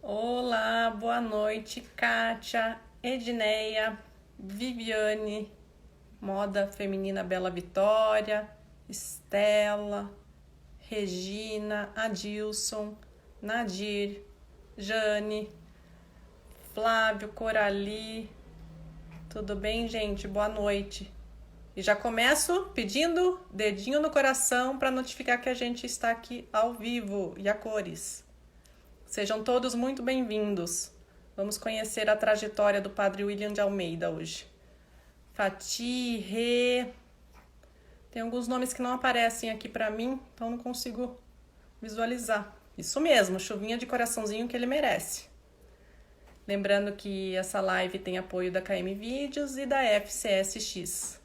Olá, boa noite, Kátia, Edneia, Viviane, Moda Feminina Bela Vitória, Estela, Regina, Adilson, Nadir, Jane, Flávio, Corali. Tudo bem, gente? Boa noite. E já começo pedindo dedinho no coração para notificar que a gente está aqui ao vivo e a cores. Sejam todos muito bem-vindos. Vamos conhecer a trajetória do Padre William de Almeida hoje. Fati, Rê. Tem alguns nomes que não aparecem aqui para mim, então não consigo visualizar. Isso mesmo, chuvinha de coraçãozinho que ele merece. Lembrando que essa live tem apoio da KM Vídeos e da FCSX.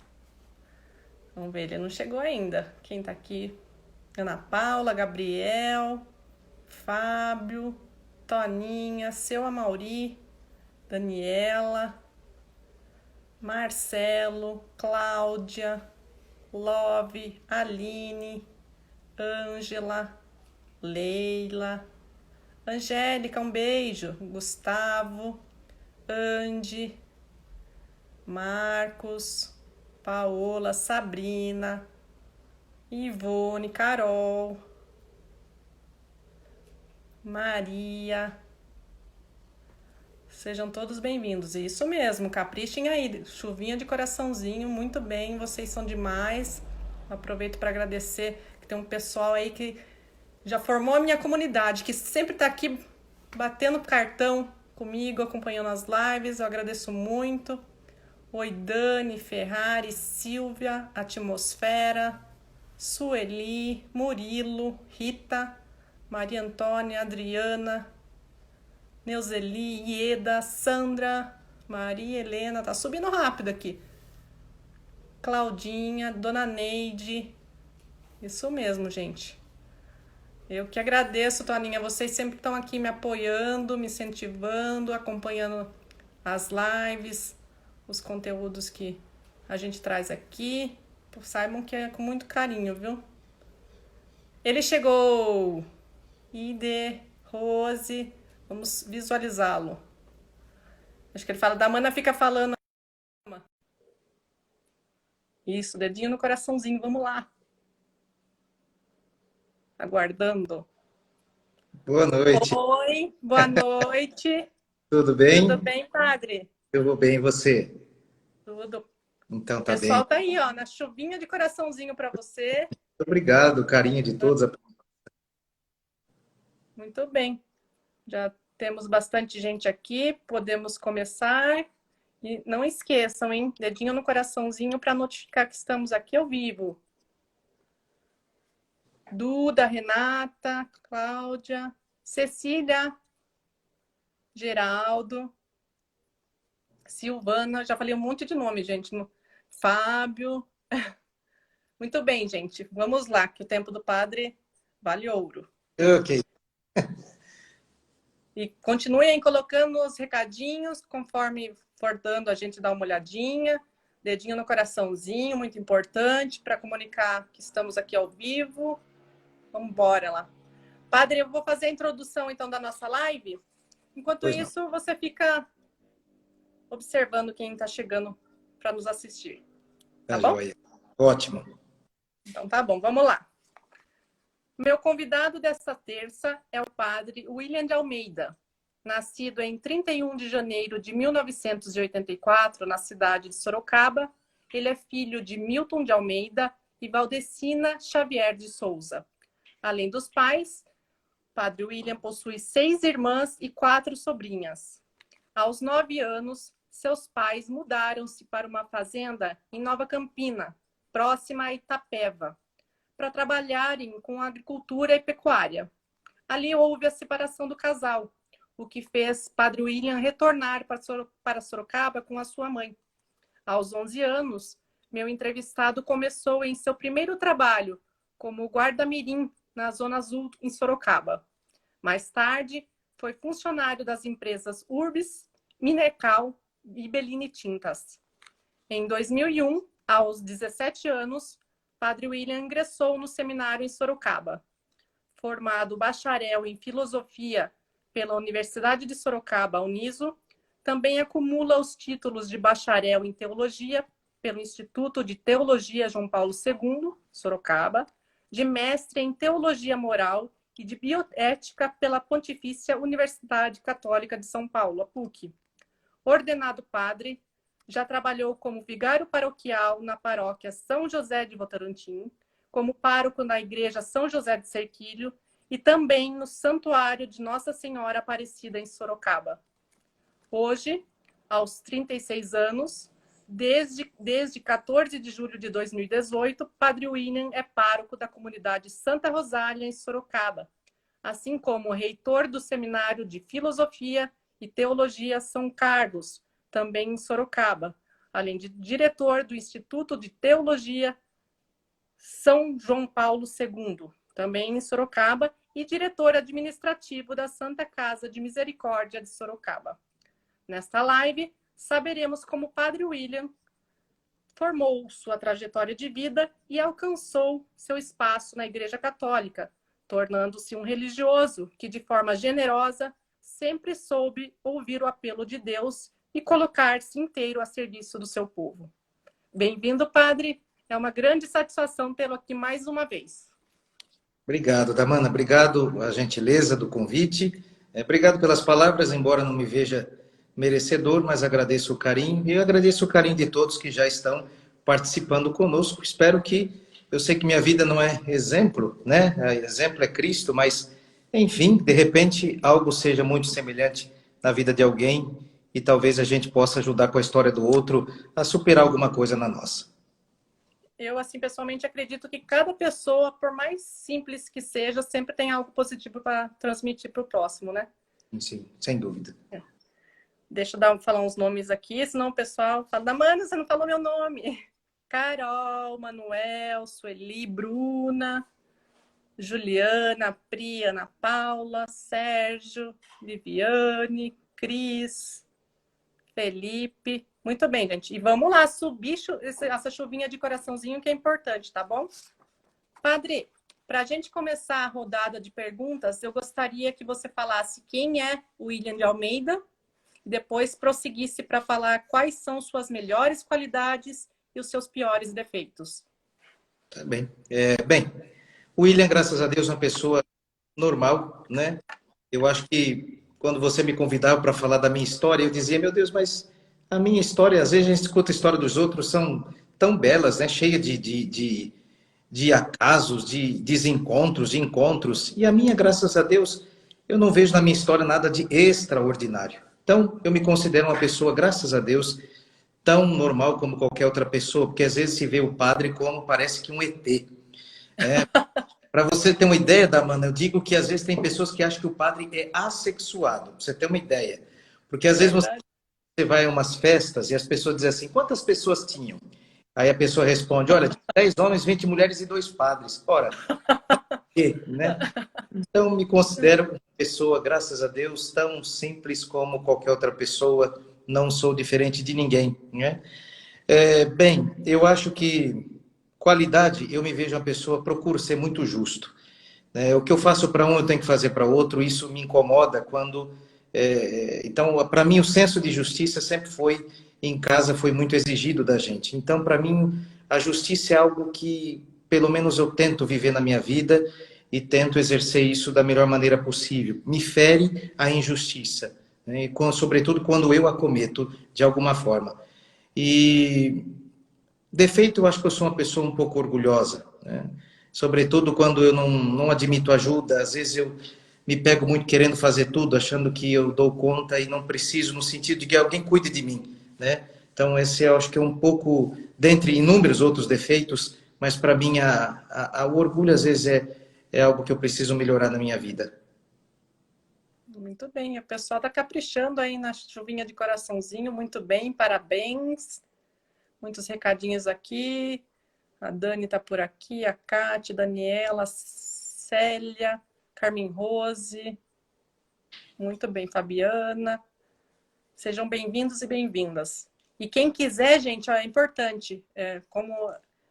Vamos ver, ele não chegou ainda. Quem tá aqui? Ana Paula, Gabriel, Fábio, Toninha, Seu Amauri, Daniela, Marcelo, Cláudia, Love, Aline, Ângela, Leila, Angélica, um beijo, Gustavo, Andy, Marcos, Paola, Sabrina, Ivone, Carol, Maria. Sejam todos bem-vindos. Isso mesmo, caprichem aí. Chuvinha de coraçãozinho, muito bem, vocês são demais. Aproveito para agradecer que tem um pessoal aí que já formou a minha comunidade, que sempre está aqui batendo cartão comigo, acompanhando as lives. Eu agradeço muito. Oi, Dani, Ferrari, Silvia, Atmosfera, Sueli, Murilo, Rita, Maria Antônia, Adriana, Neuzeli, Ieda, Sandra, Maria Helena, tá subindo rápido aqui. Claudinha, Dona Neide. Isso mesmo, gente. Eu que agradeço, Toninha. Vocês sempre estão aqui me apoiando, me incentivando, acompanhando as lives, os conteúdos que a gente traz aqui. Saibam que é com muito carinho, viu? Ele chegou! Ide, Rose, vamos visualizá-lo. Acho que ele fala, da mana fica falando. Isso, dedinho no coraçãozinho, vamos lá. Aguardando. Boa noite, Oi, boa noite. tudo Tudo bem? bem, padre? Eu vou bem, e você? Tudo. O Então tá bem. pessoal tá aí, ó, na chuvinha de coraçãozinho para você. Muito obrigado, carinho de todos. Muito bem. Já temos bastante gente aqui, podemos começar. E não esqueçam, hein? Dedinho no coraçãozinho para notificar que estamos aqui ao vivo. Duda, Renata, Cláudia, Cecília, Geraldo, Silvana, já falei um monte de nome, gente. Fábio. Muito bem, gente. Vamos lá, que o tempo do padre vale ouro. Ok. E continuem colocando os recadinhos, conforme for dando, a gente dá uma olhadinha. Dedinho no coraçãozinho, muito importante, para comunicar que estamos aqui ao vivo. Vamos embora lá. Padre, eu vou fazer a introdução, então, da nossa live. Enquanto Pois não. isso, você fica observando quem está chegando para nos assistir. Tá Tá bom? joia. Ótimo. Então, tá bom. Vamos lá. Meu convidado desta terça é o padre William de Almeida, nascido em 31 de janeiro de 1984, na cidade de Sorocaba. Ele é filho de Milton de Almeida e Valdecina Xavier de Souza. Além dos pais, o padre William possui 6 irmãs e 4 sobrinhas. Aos 9 anos, seus pais mudaram-se para uma fazenda em Nova Campina, próxima a Itapeva, para trabalharem com agricultura e pecuária. Ali houve a separação do casal, o que fez Padre William retornar para Sorocaba com a sua mãe. Aos 11 anos, meu entrevistado começou em seu primeiro trabalho como guarda-mirim na Zona Azul, em Sorocaba. Mais tarde, foi funcionário das empresas Urbis, Minercal e Bellini Tintas. Em 2001, aos 17 anos, Padre William ingressou no seminário em Sorocaba. Formado bacharel em filosofia pela Universidade de Sorocaba, Uniso. Também acumula os títulos de bacharel em teologia pelo Instituto de Teologia João Paulo II, Sorocaba, de mestre em teologia moral e de bioética pela Pontifícia Universidade Católica de São Paulo, a PUC. Ordenado padre, já trabalhou como vigário paroquial na paróquia São José de Votorantim, como pároco na igreja São José de Serquilho e também no Santuário de Nossa Senhora Aparecida em Sorocaba. Hoje, aos 36 anos, desde 14 de julho de 2018, Padre William é pároco da comunidade Santa Rosália, em Sorocaba, assim como reitor do Seminário de Filosofia e Teologia São Carlos, também em Sorocaba, além de diretor do Instituto de Teologia São João Paulo II, também em Sorocaba, e diretor administrativo da Santa Casa de Misericórdia de Sorocaba. Nesta live, saberemos como Padre William formou sua trajetória de vida e alcançou seu espaço na Igreja Católica, tornando-se um religioso que, de forma generosa, sempre soube ouvir o apelo de Deus e colocar-se inteiro a serviço do seu povo. Bem-vindo, Padre. É uma grande satisfação tê-lo aqui mais uma vez. Obrigado, Damana. Obrigado a gentileza do convite. Obrigado pelas palavras, embora não me veja merecedor, mas agradeço o carinho e eu agradeço o carinho de todos que já estão participando conosco. Espero que, eu sei que minha vida não é exemplo, né? Exemplo é Cristo, mas, enfim, de repente algo seja muito semelhante na vida de alguém e talvez a gente possa ajudar com a história do outro a superar alguma coisa na nossa. Eu, assim, pessoalmente acredito que cada pessoa, por mais simples que seja, sempre tem algo positivo para transmitir para o próximo, né? Sim, sem dúvida. Deixa eu falar uns nomes aqui, senão o pessoal fala, Damana, você não falou meu nome. Carol, Manuel, Sueli, Bruna, Juliana, Pri, Ana Paula, Sérgio, Viviane, Cris, Felipe. Muito bem, gente. E vamos lá subir essa chuvinha de coraçãozinho que é importante, tá bom? Padre, para a gente começar a rodada de perguntas, eu gostaria que você falasse quem é o William de Almeida e depois prosseguisse para falar quais são suas melhores qualidades e os seus piores defeitos. Tá bem. Bem, o William, graças a Deus, é uma pessoa normal, né? Eu acho que quando você me convidava para falar da minha história, eu dizia, meu Deus, mas a minha história, às vezes a gente escuta a história dos outros, são tão belas, né? Cheia de acasos, de desencontros, de encontros. E a minha, graças a Deus, eu não vejo na minha história nada de extraordinário. Então, eu me considero uma pessoa, graças a Deus, tão normal como qualquer outra pessoa, porque às vezes se vê o padre como parece que um ET. Para você ter uma ideia, Damana, eu digo que às vezes tem pessoas que acham que o padre é assexuado, pra você ter uma ideia. Porque às vezes você vai a umas festas e as pessoas dizem assim, quantas pessoas tinham? Aí a pessoa responde, olha, 10 homens, 20 mulheres e 2 padres. Ora, né? Então, me considero uma pessoa, graças a Deus, tão simples como qualquer outra pessoa. Não sou diferente de ninguém, né? Bem, eu acho que qualidade, eu me vejo uma pessoa, procuro ser muito justo. O que eu faço para um, eu tenho que fazer para outro. Isso me incomoda quando... Então, para mim, o senso de justiça sempre foi, em casa, foi muito exigido da gente. Então, para mim, a justiça é algo que, pelo menos, eu tento viver na minha vida e tento exercer isso da melhor maneira possível. Me fere a injustiça, né? Sobretudo quando eu a cometo de alguma forma. E defeito, eu acho que eu sou uma pessoa um pouco orgulhosa, né? Sobretudo quando eu não admito ajuda. Às vezes eu me pego muito querendo fazer tudo, achando que eu dou conta e não preciso, no sentido de que alguém cuide de mim, né? Então, esse eu acho que é um pouco, dentre inúmeros outros defeitos, mas para mim o orgulho às vezes é algo que eu preciso melhorar na minha vida. Muito bem, o pessoal está caprichando aí na chuvinha de coraçãozinho, muito bem, parabéns. Muitos recadinhos aqui. A Dani está por aqui, a Cátia, Daniela, Célia, Carmen Rose. Muito bem, Fabiana. Sejam bem-vindos e bem-vindas. E quem quiser, gente, ó, é importante, como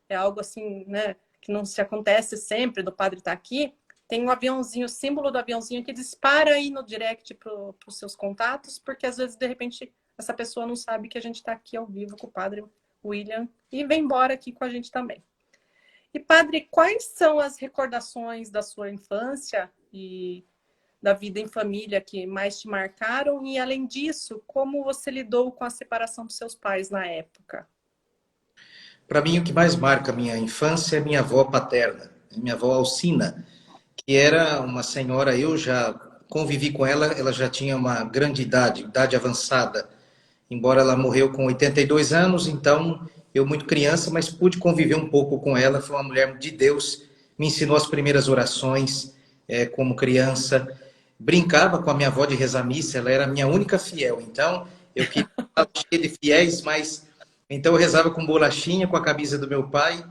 é algo assim, né, que não se acontece sempre do padre estar aqui, tem um aviãozinho, o símbolo do aviãozinho que dispara aí no direct para os seus contatos, porque às vezes, de repente, essa pessoa não sabe que a gente está aqui ao vivo com o Padre William e vem embora aqui com a gente também. E, Padre, quais são as recordações da sua infância e da vida em família que mais te marcaram? E, além disso, como você lidou com a separação dos seus pais na época? Para mim, o que mais marca a minha infância é minha avó paterna, minha avó Alcina, que era uma senhora, eu já convivi com ela, ela já tinha uma grande idade, idade avançada, embora ela morreu com 82 anos, então eu muito criança, mas pude conviver um pouco com ela, foi uma mulher de Deus, me ensinou as primeiras orações como criança, brincava com a minha avó de rezar missa, ela era a minha única fiel, então eu queria estar cheio de fiéis, mas então eu rezava com bolachinha, com a camisa do meu pai,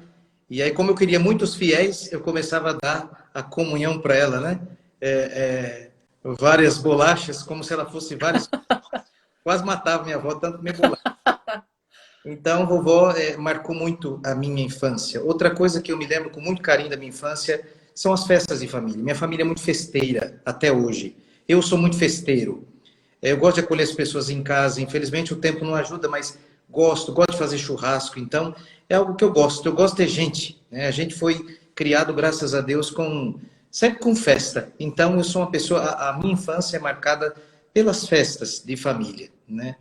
e aí como eu queria muitos fiéis, eu começava a dar a comunhão para ela, né? Várias bolachas, como se ela fosse várias. Quase matava minha avó, tanto me bolacha. Então, vovó marcou muito a minha infância. Outra coisa que eu me lembro com muito carinho da minha infância são as festas de família. Minha família é muito festeira, até hoje. Eu sou muito festeiro. Eu gosto de acolher as pessoas em casa. Infelizmente, o tempo não ajuda, mas gosto de fazer churrasco. Então, é algo que eu gosto. Eu gosto de gente, né? A gente foi criado, graças a Deus, sempre com festa. Então, eu sou uma pessoa... A minha infância é marcada pelas festas de família, né?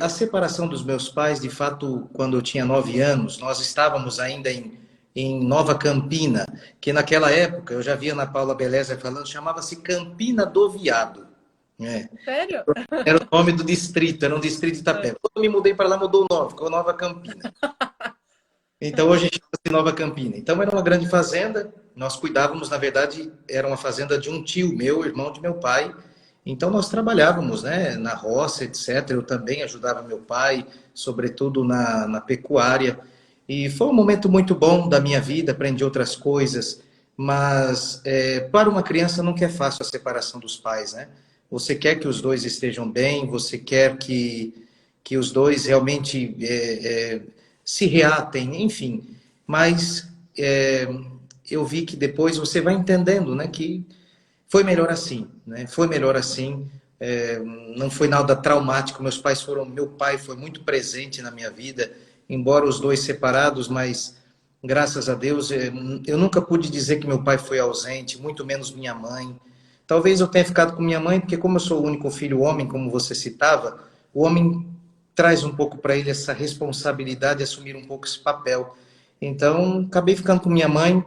A separação dos meus pais, de fato, quando eu tinha 9 anos, nós estávamos ainda em Nova Campina, que naquela época, eu já via na Paula Beleza falando, chamava-se Campina do Viado. Né? Sério? Era o nome do distrito, era um distrito de Itapeva. Quando eu me mudei para lá, mudou o nome, ficou Nova Campina. Então, hoje chama-se Nova Campina. Então, era uma grande fazenda, nós cuidávamos, na verdade, era uma fazenda de um tio meu, irmão de meu pai. Então, nós trabalhávamos, né, na roça, etc. Eu também ajudava meu pai, sobretudo na pecuária. E foi um momento muito bom da minha vida, aprendi outras coisas. Mas, para uma criança, nunca é fácil a separação dos pais, né? Você quer que os dois estejam bem, você quer que os dois realmente se reatem, enfim. Mas eu vi que depois você vai entendendo, né, que foi melhor assim, né? Foi melhor assim. Não foi nada traumático. Meu pai foi muito presente na minha vida, embora os dois separados, mas graças a Deus eu nunca pude dizer que meu pai foi ausente, muito menos minha mãe. Talvez eu tenha ficado com minha mãe, porque como eu sou o único filho homem, como você citava, o homem traz um pouco para ele essa responsabilidade, assumir um pouco esse papel. Então, acabei ficando com minha mãe,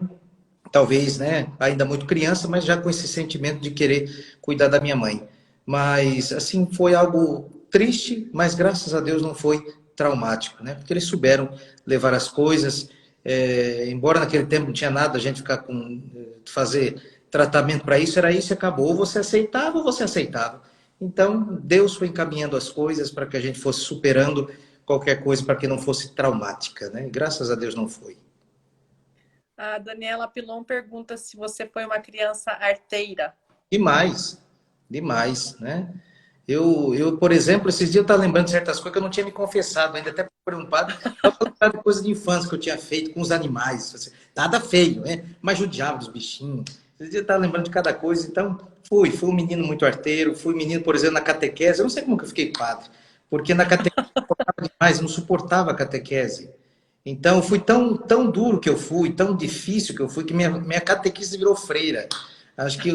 talvez, né, ainda muito criança, mas já com esse sentimento de querer cuidar da minha mãe. Mas, assim, foi algo triste, mas graças a Deus não foi traumático, né, porque eles souberam levar as coisas, embora naquele tempo não tinha nada, a gente fazer tratamento para isso, era isso e acabou. Ou você aceitava ou você aceitava. Então, Deus foi encaminhando as coisas para que a gente fosse superando qualquer coisa, para que não fosse traumática, né, e graças a Deus não foi. A Daniela Pilon pergunta se você foi uma criança arteira. Demais, demais, né? Por exemplo, esses dias eu estava lembrando de certas coisas que eu não tinha me confessado, ainda até por um padre, eu falava de coisa de infância que eu tinha feito com os animais, assim, nada feio, né? Mas judiava dos bichinhos. Esses dias eu estava lembrando de cada coisa, então fui um menino muito arteiro, fui menino, por exemplo, na catequese, eu não sei como que eu fiquei padre, porque na catequese eu suportava demais, eu não suportava a catequese. Então, fui tão duro que eu fui, tão difícil que eu fui, que minha catequista virou freira. Acho que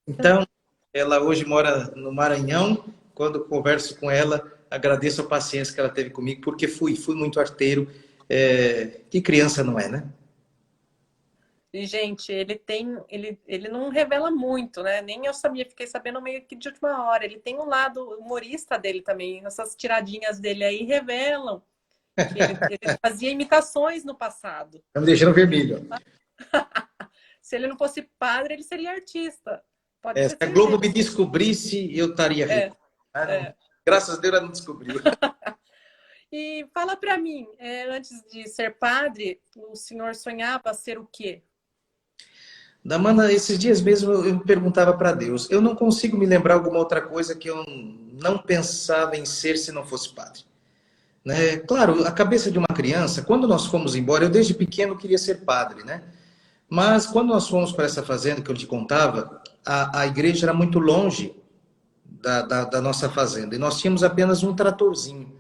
então, ela hoje mora no Maranhão. Quando eu converso com ela, agradeço a paciência que ela teve comigo, porque fui muito arteiro. Que criança não é, né? E, gente, ele não revela muito, né? Nem eu sabia, fiquei sabendo meio que de última hora. Ele tem um lado humorista dele também. Essas tiradinhas dele aí revelam que ele fazia imitações no passado. Tá me deixando vermelho. Se ele não fosse padre, ele seria artista. Pode ter Se a Globo certeza. me descobrisse, eu estaria rico. Graças a Deus ela não descobriu. E fala para mim, antes de ser padre, o senhor sonhava ser o quê? Damana, esses dias mesmo eu me perguntava para Deus. Eu não consigo me lembrar alguma outra coisa que eu não pensava em ser se não fosse padre. Né? Claro, a cabeça de uma criança, quando nós fomos embora, eu desde pequeno queria ser padre, né? Mas quando nós fomos para essa fazenda que eu te contava, a igreja era muito longe da nossa fazenda. E nós tínhamos apenas um tratorzinho.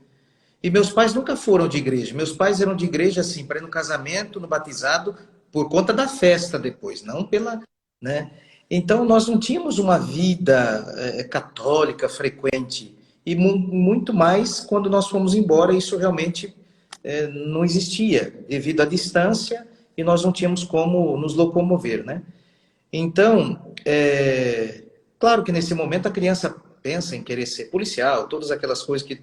E meus pais nunca foram de igreja. Meus pais eram de igreja, assim, para ir no casamento, no batizado, por conta da festa depois, não pela, né? Então, nós não tínhamos uma vida católica frequente. E muito mais quando nós fomos embora, isso realmente não existia, devido à distância, e nós não tínhamos como nos locomover, né? Então, claro que nesse momento a criança pensa em querer ser policial, todas aquelas coisas que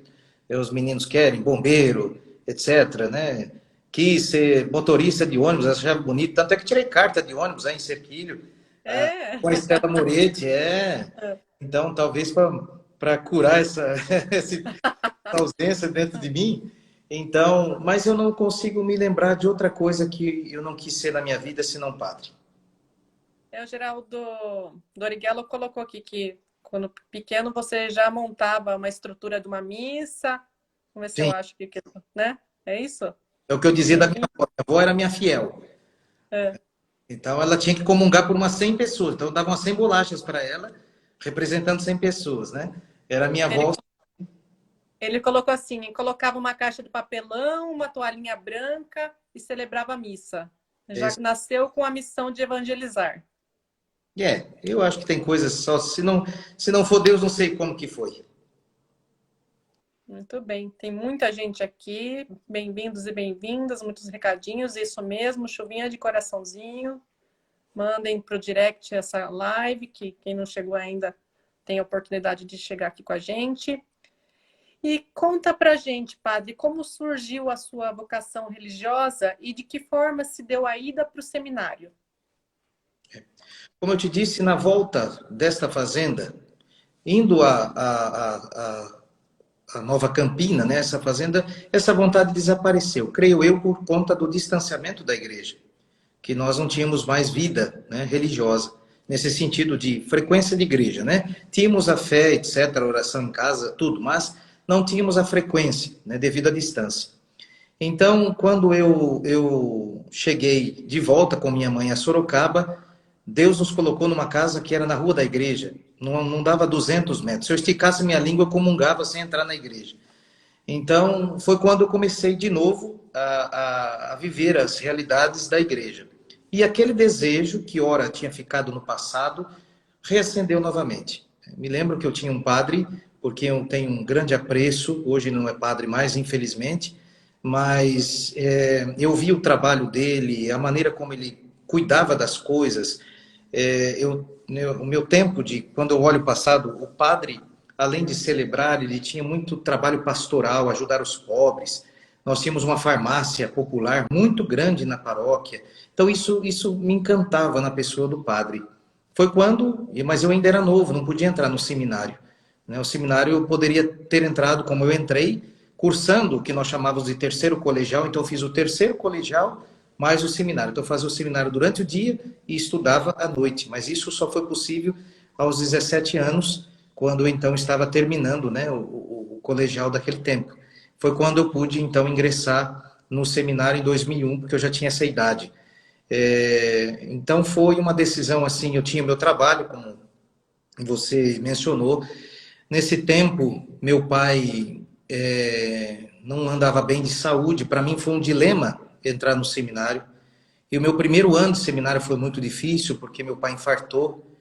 os meninos querem, bombeiro, etc, né? Quis ser motorista de ônibus, achava bonito, tanto é que tirei carta de ônibus aí em Cerquilho, É. com a Estela Moretti, Então, talvez para curar essa ausência dentro de mim. Então, mas eu não consigo me lembrar de outra coisa que eu não quis ser na minha vida senão padre. O Geraldo Doriguelo colocou aqui que quando pequeno você já montava uma estrutura de uma missa. Vamos ver se eu Sim, acho que, né? É isso? é o que eu dizia da minha avó. Minha avó era minha fiel. É. Então, ela tinha que comungar por umas 100 pessoas. Então, eu dava umas 100 bolachas para ela, representando 100 pessoas, né? Era minha Ele, avó. ele colocou assim, colocava uma caixa de papelão, uma toalhinha branca e celebrava a missa. Já nasceu com a missão de evangelizar. Eu acho que tem coisas só. Se não for Deus, não sei como que foi. Muito bem. Tem muita gente aqui. Bem-vindos e bem-vindas. Muitos recadinhos. Isso mesmo. Chuvinha de coraçãozinho. Mandem para o direct essa live, que quem não chegou ainda tem a oportunidade de chegar aqui com a gente. E conta pra gente, padre, como surgiu a sua vocação religiosa e de que forma se deu a ida para o seminário? Como eu te disse, na volta desta fazenda, indo a Nova Campina, né, essa fazenda, essa vontade desapareceu. Creio eu por conta do distanciamento da igreja, que nós não tínhamos mais vida, né, religiosa, nesse sentido de frequência de igreja, né? Tínhamos a fé, etc., a oração em casa, tudo, mas não tínhamos a frequência, né, devido à distância. Então, quando eu cheguei de volta com minha mãe a Sorocaba, Deus nos colocou numa casa que era na rua da igreja, não dava 200 metros. Se eu esticasse minha língua, eu comungava sem entrar na igreja. Então, foi quando eu comecei de novo a viver as realidades da igreja. E aquele desejo, que ora tinha ficado no passado, reacendeu novamente. Me lembro que eu tinha um padre, porque eu tenho um grande apreço, hoje não é padre mais, infelizmente, mas eu vi o trabalho dele, a maneira como ele cuidava das coisas. O meu tempo de, quando eu olho o passado, o padre, além de celebrar, ele tinha muito trabalho pastoral, ajudar os pobres. Nós tínhamos uma farmácia popular muito grande na paróquia. Então, isso me encantava na pessoa do padre. Foi quando, mas eu ainda era novo, não podia entrar no seminário, né? O seminário eu poderia ter entrado como eu entrei, cursando o que nós chamávamos de terceiro colegial. Então, eu fiz o terceiro colegial mais o seminário. Então, eu fazia o seminário durante o dia e estudava à noite. Mas isso só foi possível aos 17 anos, quando eu, então, estava terminando, né, o colegial daquele tempo. Foi quando eu pude, então, ingressar no seminário em 2001, porque eu já tinha essa idade. Então, foi uma decisão assim, eu tinha meu trabalho, como você mencionou. Nesse tempo, meu pai não andava bem de saúde. Para mim foi um dilema entrar no seminário. E o meu primeiro ano de seminário foi muito difícil, porque meu pai infartou.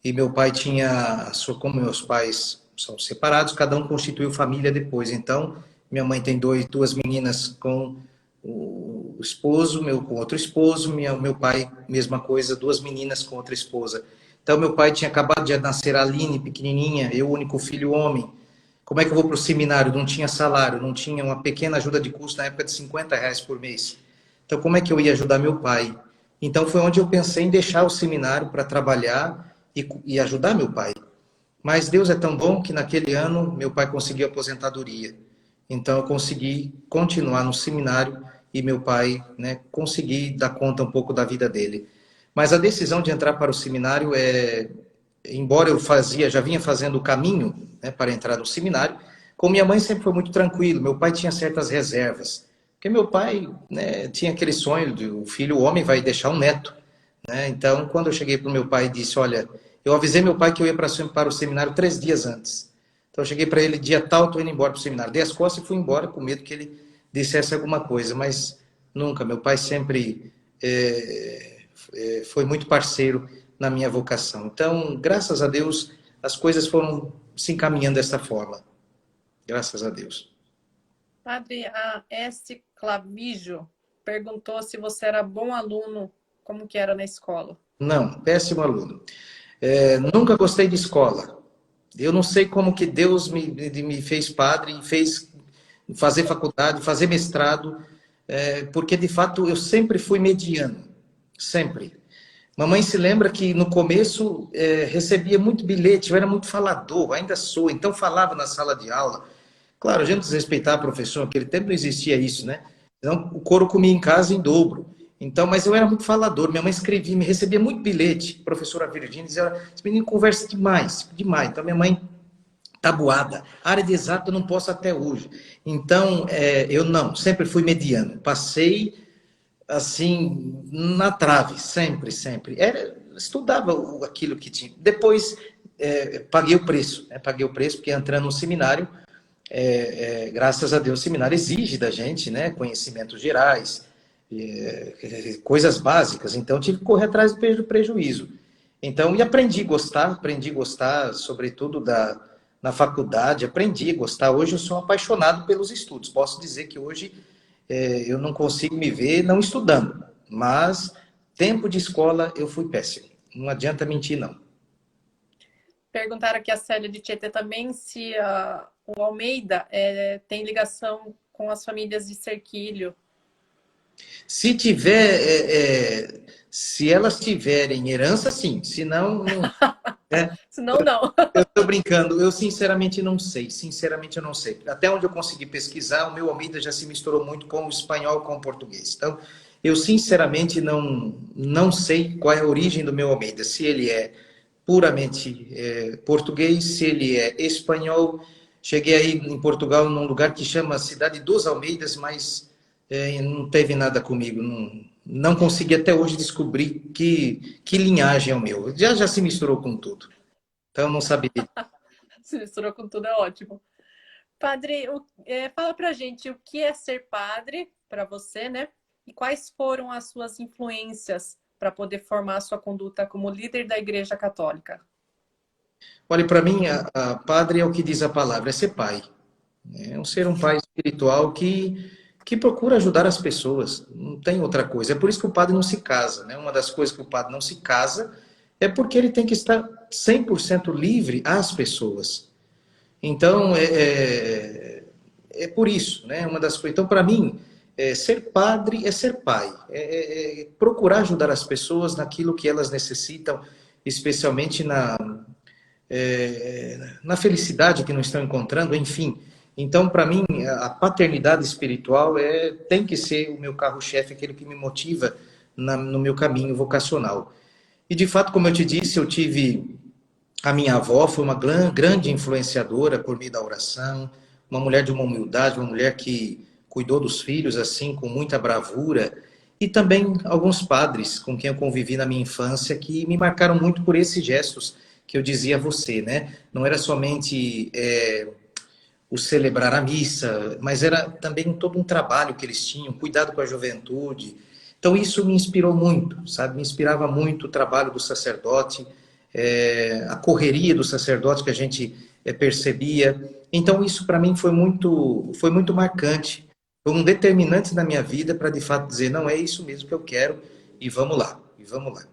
E meu pai tinha, como meus pais são separados, cada um constituiu família depois. Então, minha mãe tem duas meninas com o esposo, com outro esposo. Meu pai, mesma coisa, duas meninas com outra esposa. Então, meu pai tinha acabado de nascer a Aline, pequenininha, eu, único filho homem. Como é que eu vou para o seminário? Não tinha salário, não tinha uma pequena ajuda de custo na época de R$ 50 por mês. Então, como é que eu ia ajudar meu pai? Então, foi onde eu pensei em deixar o seminário para trabalhar e ajudar meu pai. Mas Deus é tão bom que naquele ano meu pai conseguiu aposentadoria. Então, eu consegui continuar no seminário e meu pai, né, consegui dar conta um pouco da vida dele. Mas a decisão de entrar para o seminário embora eu já vinha fazendo o caminho, né, para entrar no seminário, com minha mãe sempre foi muito tranquilo. Meu pai tinha certas reservas, porque meu pai, né, tinha aquele sonho de o filho homem vai deixar um neto, né? Então, quando eu cheguei para o meu pai e disse, olha, eu avisei meu pai que eu ia para o seminário 3 dias antes. Então, eu cheguei para ele, dia tal, estou indo embora para o seminário. Dei as costas e fui embora com medo que ele dissesse alguma coisa, mas nunca. Meu pai sempre foi muito parceiro na minha vocação. Então, graças a Deus, as coisas foram se encaminhando dessa forma. Graças a Deus. Padre, a S. Clavijo perguntou se você era bom aluno, como que era na escola. Não, péssimo aluno. Nunca gostei de escola. Eu não sei como que Deus me fez padre e fez fazer faculdade, fazer mestrado, porque de fato eu sempre fui mediano, sempre. Mamãe se lembra que no começo recebia muito bilhete, eu era muito falador, ainda sou, então falava na sala de aula. Claro, a gente desrespeitava a professor, naquele tempo não existia isso, né? Então, o couro comia em casa em dobro. Então, mas eu era muito falador, minha mãe escrevia, me recebia muito bilhete. A professora Virgínia dizia, esse menino conversa demais, demais. Então, minha mãe tabuada. Área de exato eu não posso até hoje. Então, eu não, sempre fui mediano. Passei, assim, na trave, sempre, sempre. Estudava aquilo que tinha. Depois, paguei o preço, né? Paguei o preço, porque entrando no seminário, graças a Deus, o seminário exige da gente, né? Conhecimentos gerais, coisas básicas. Então, tive que correr atrás do prejuízo. Então, e aprendi a gostar, sobretudo na faculdade, aprendi a gostar. Hoje eu sou apaixonado pelos estudos. Posso dizer que hoje eu não consigo me ver não estudando, mas tempo de escola eu fui péssimo. Não adianta mentir, não. Perguntaram aqui a Célia de Tietê também se o Almeida tem ligação com as famílias de Serquilho. Se tiver, se elas tiverem herança, sim. Se não, né? Senão, não. Eu estou brincando. Eu sinceramente não sei. Sinceramente eu não sei. Até onde eu consegui pesquisar, o meu Almeida já se misturou muito com o espanhol e com o português. Então, eu sinceramente não sei qual é a origem do meu Almeida. Se ele é puramente português, se ele é espanhol. Cheguei aí em Portugal, num lugar que chama Cidade dos Almeidas, mas não teve nada comigo. Não consegui até hoje descobrir que linhagem é o meu. Já se misturou com tudo. Então, não sabia. Se misturou com tudo, é ótimo. Padre, fala pra gente o que é ser padre para você, né? E quais foram as suas influências para poder formar a sua conduta como líder da Igreja Católica? Olha, para mim, a padre é o que diz a palavra, é ser pai. É um pai espiritual que procura ajudar as pessoas. Não tem outra coisa. É por isso que o padre não se casa, né? Uma das coisas que o padre não se casa é porque ele tem que estar 100% livre às pessoas. Então, é por isso, né? Uma das coisas. Então, para mim, ser padre é ser pai. É procurar ajudar as pessoas naquilo que elas necessitam, especialmente na felicidade que não estão encontrando, enfim. Então, para mim, a paternidade espiritual tem que ser o meu carro-chefe, aquele que me motiva no meu caminho vocacional. E, de fato, como eu te disse, eu tive a minha avó, foi uma grande influenciadora por meio da oração, uma mulher de uma humildade, uma mulher que cuidou dos filhos assim com muita bravura, e também alguns padres com quem eu convivi na minha infância que me marcaram muito por esses gestos que eu dizia a você, né? Não era somente o celebrar a missa, mas era também todo um trabalho que eles tinham, cuidado com a juventude. Então isso me inspirou muito, sabe? Me inspirava muito o trabalho do sacerdote, a correria do sacerdote que a gente percebia. Então isso para mim foi muito marcante, foi um determinante na minha vida para de fato dizer, não, é isso mesmo que eu quero e vamos lá, e vamos lá.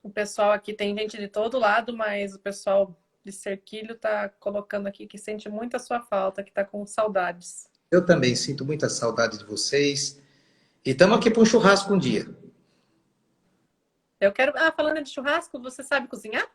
O pessoal aqui tem gente de todo lado, mas o pessoal de Serquilho tá colocando aqui que sente muito a sua falta, que tá com saudades. Eu também sinto muita saudade de vocês. E estamos aqui para um churrasco um dia. Eu quero. Falando de churrasco, você sabe cozinhar?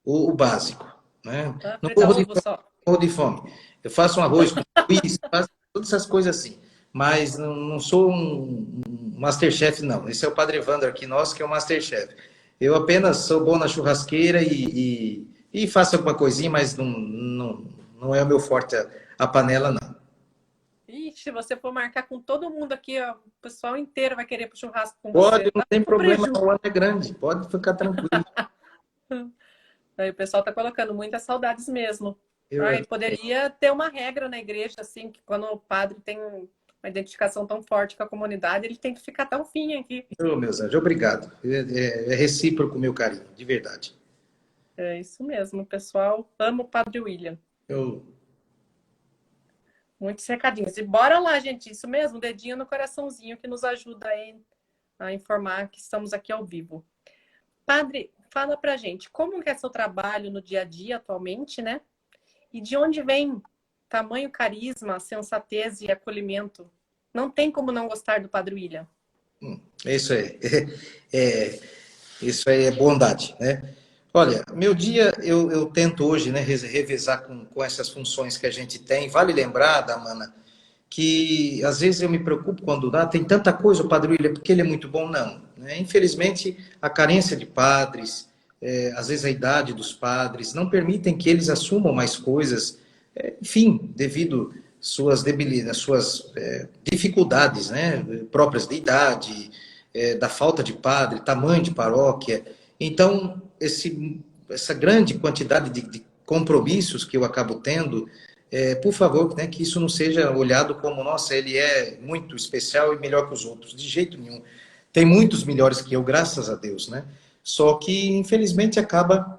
O básico. Né? Não Fritar morro ovo só. de fome. Eu faço um arroz com uísque, faço todas essas coisas assim. Mas não sou um Masterchef, não. Esse é o Padre Evandro aqui, nosso, que é o Masterchef. Eu apenas sou bom na churrasqueira e faço alguma coisinha, mas não é o meu forte a panela, não. Ih, se você for marcar com todo mundo aqui, ó, o pessoal inteiro vai querer pro churrasco com Pode, você. não Tá tem com problema, preju. o ano é grande, pode ficar tranquilo. Aí o pessoal tá colocando muitas saudades mesmo. Eu, Ai, poderia ter uma regra na igreja, assim, que quando o padre tem uma identificação tão forte com a comunidade, ele tem que ficar tão fim aqui. meus anjos, obrigado. É recíproco o meu carinho, de verdade. É isso mesmo, o pessoal ama o Padre William. Eu, Muitos recadinhos. E bora lá, gente, isso mesmo, dedinho no coraçãozinho que nos ajuda aí a informar que estamos aqui ao vivo. Padre, fala pra gente, como que é seu trabalho no dia a dia atualmente, né? E de onde vem tamanho carisma, sensatez e acolhimento? Não tem como não gostar do Padre William. isso é, isso aí é bondade, né? Olha, meu dia eu tento hoje, né, revezar com essas funções que a gente tem. Vale lembrar, Damana, que às vezes eu me preocupo quando dá, tem tanta coisa o Padre William, porque ele é muito bom, não. Né? Infelizmente, a carência de padres, às vezes a idade dos padres, não permitem que eles assumam mais coisas, enfim, devido suas debilidades, suas dificuldades, né, próprias de idade, da falta de padre, tamanho de paróquia. Então, essa grande quantidade de compromissos que eu acabo tendo, por favor, né, que isso não seja olhado como, nossa, ele é muito especial e melhor que os outros. De jeito nenhum. Tem muitos melhores que eu, graças a Deus, né? Só que, infelizmente, acaba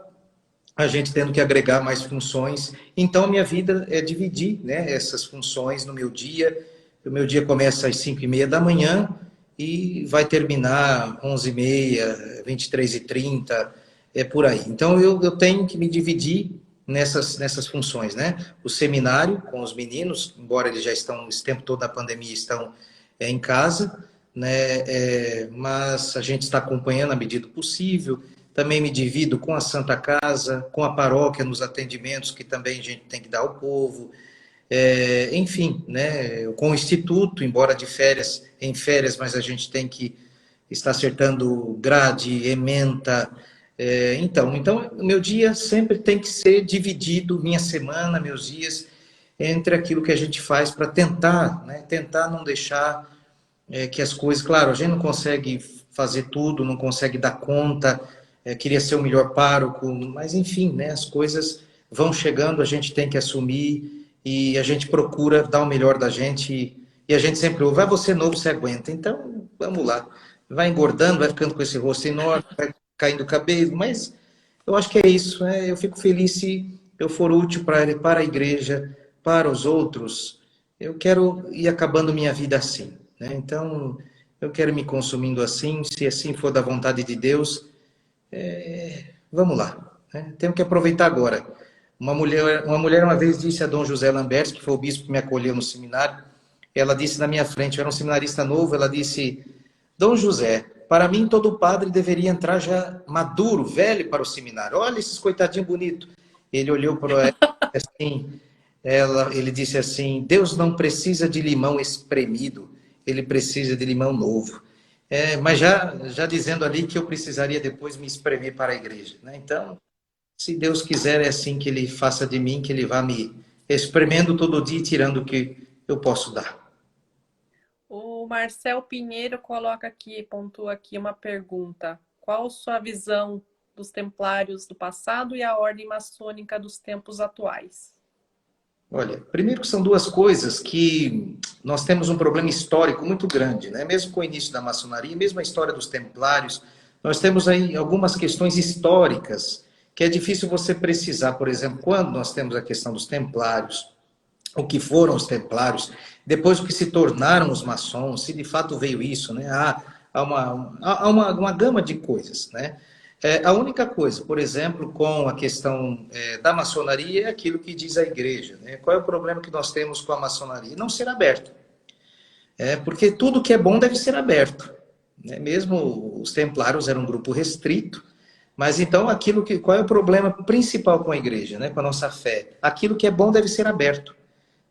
a gente tendo que agregar mais funções. Então, a minha vida é dividir, né, essas funções no meu dia. O meu dia começa às 5h30 da manhã e vai terminar 11h30, 23h30, por aí. Então, eu tenho que me dividir nessas funções, né? O seminário com os meninos, embora eles já estão, esse tempo todo da pandemia, estão em casa, né? Mas a gente está acompanhando à medida do possível. Também me divido com a Santa Casa, com a paróquia nos atendimentos que também a gente tem que dar ao povo. Enfim, né? Com o Instituto, embora em férias, mas a gente tem que estar acertando grade, ementa. Então, o meu dia sempre tem que ser dividido, minha semana, meus dias, entre aquilo que a gente faz para tentar, né? Tentar não deixar que as coisas, claro, a gente não consegue fazer tudo, não consegue dar conta, queria ser o melhor pároco, mas enfim, né, as coisas vão chegando, a gente tem que assumir e a gente procura dar o melhor da gente e a gente sempre ouve, vai você novo, você aguenta. Então, vamos lá. Vai engordando, vai ficando com esse rosto enorme, vai caindo o cabelo, mas eu acho que é isso. Eu fico feliz se eu for útil para a igreja, para os outros. Eu quero ir acabando minha vida assim, né? Então, eu quero me consumindo assim, se assim for da vontade de Deus, vamos lá, né? Tenho que aproveitar agora. Uma mulher uma vez disse a Dom José Lambert, que foi o bispo que me acolheu no seminário, ela disse na minha frente, eu era um seminarista novo, ela disse, Dom José, para mim todo padre deveria entrar já maduro, velho para o seminário. Olha esses coitadinhos bonitos. Ele olhou para ela assim, ele disse assim, Deus não precisa de limão espremido, ele precisa de limão novo. Mas já dizendo ali que eu precisaria depois me espremer para a igreja, né? Então, se Deus quiser, é assim que ele faça de mim, que ele vá me espremendo todo dia e tirando o que eu posso dar. O Marcel Pinheiro coloca aqui, pontua aqui uma pergunta. Qual sua visão dos templários do passado e a ordem maçônica dos tempos atuais? Olha, primeiro que são duas coisas que nós temos um problema histórico muito grande, né? Mesmo com o início da maçonaria, mesmo a história dos templários, nós temos aí algumas questões históricas que é difícil você precisar. Por exemplo, quando nós temos a questão dos templários, o que foram os templários, depois o que se tornaram os maçons, se de fato veio isso, né? Há uma gama de coisas, né? A única coisa, por exemplo, com a questão da maçonaria é aquilo que diz a igreja, né? Qual é o problema que nós temos com a maçonaria? Não ser aberto. Porque tudo que é bom deve ser aberto, né? Mesmo os templários eram um grupo restrito, mas então qual é o problema principal com a igreja, né? Com a nossa fé? Aquilo que é bom deve ser aberto.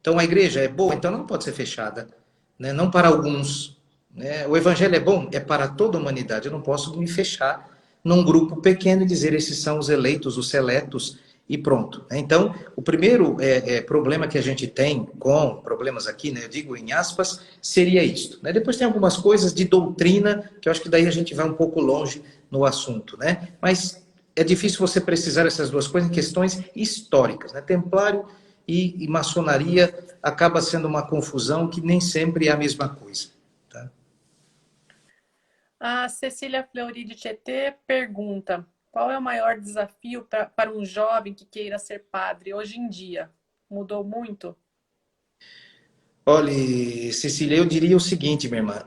Então a igreja é boa, então não pode ser fechada, né? Não para alguns, né? O evangelho é bom, é para toda a humanidade. Eu não posso me fechar num grupo pequeno e dizer esses são os eleitos, os seletos, e pronto. Então, o primeiro problema que a gente tem com problemas aqui, né, eu digo em aspas, seria isto. Né? Depois tem algumas coisas de doutrina, que eu acho que daí a gente vai um pouco longe no assunto. Né? Mas é difícil você precisar essas duas coisas em questões históricas. Né? Templário e maçonaria acaba sendo uma confusão que nem sempre é a mesma coisa. Tá? A Cecília Fleury de Tietê pergunta: qual é o maior desafio para um jovem que queira ser padre hoje em dia? Mudou muito? Olha, Cecília, eu diria o seguinte, minha irmã,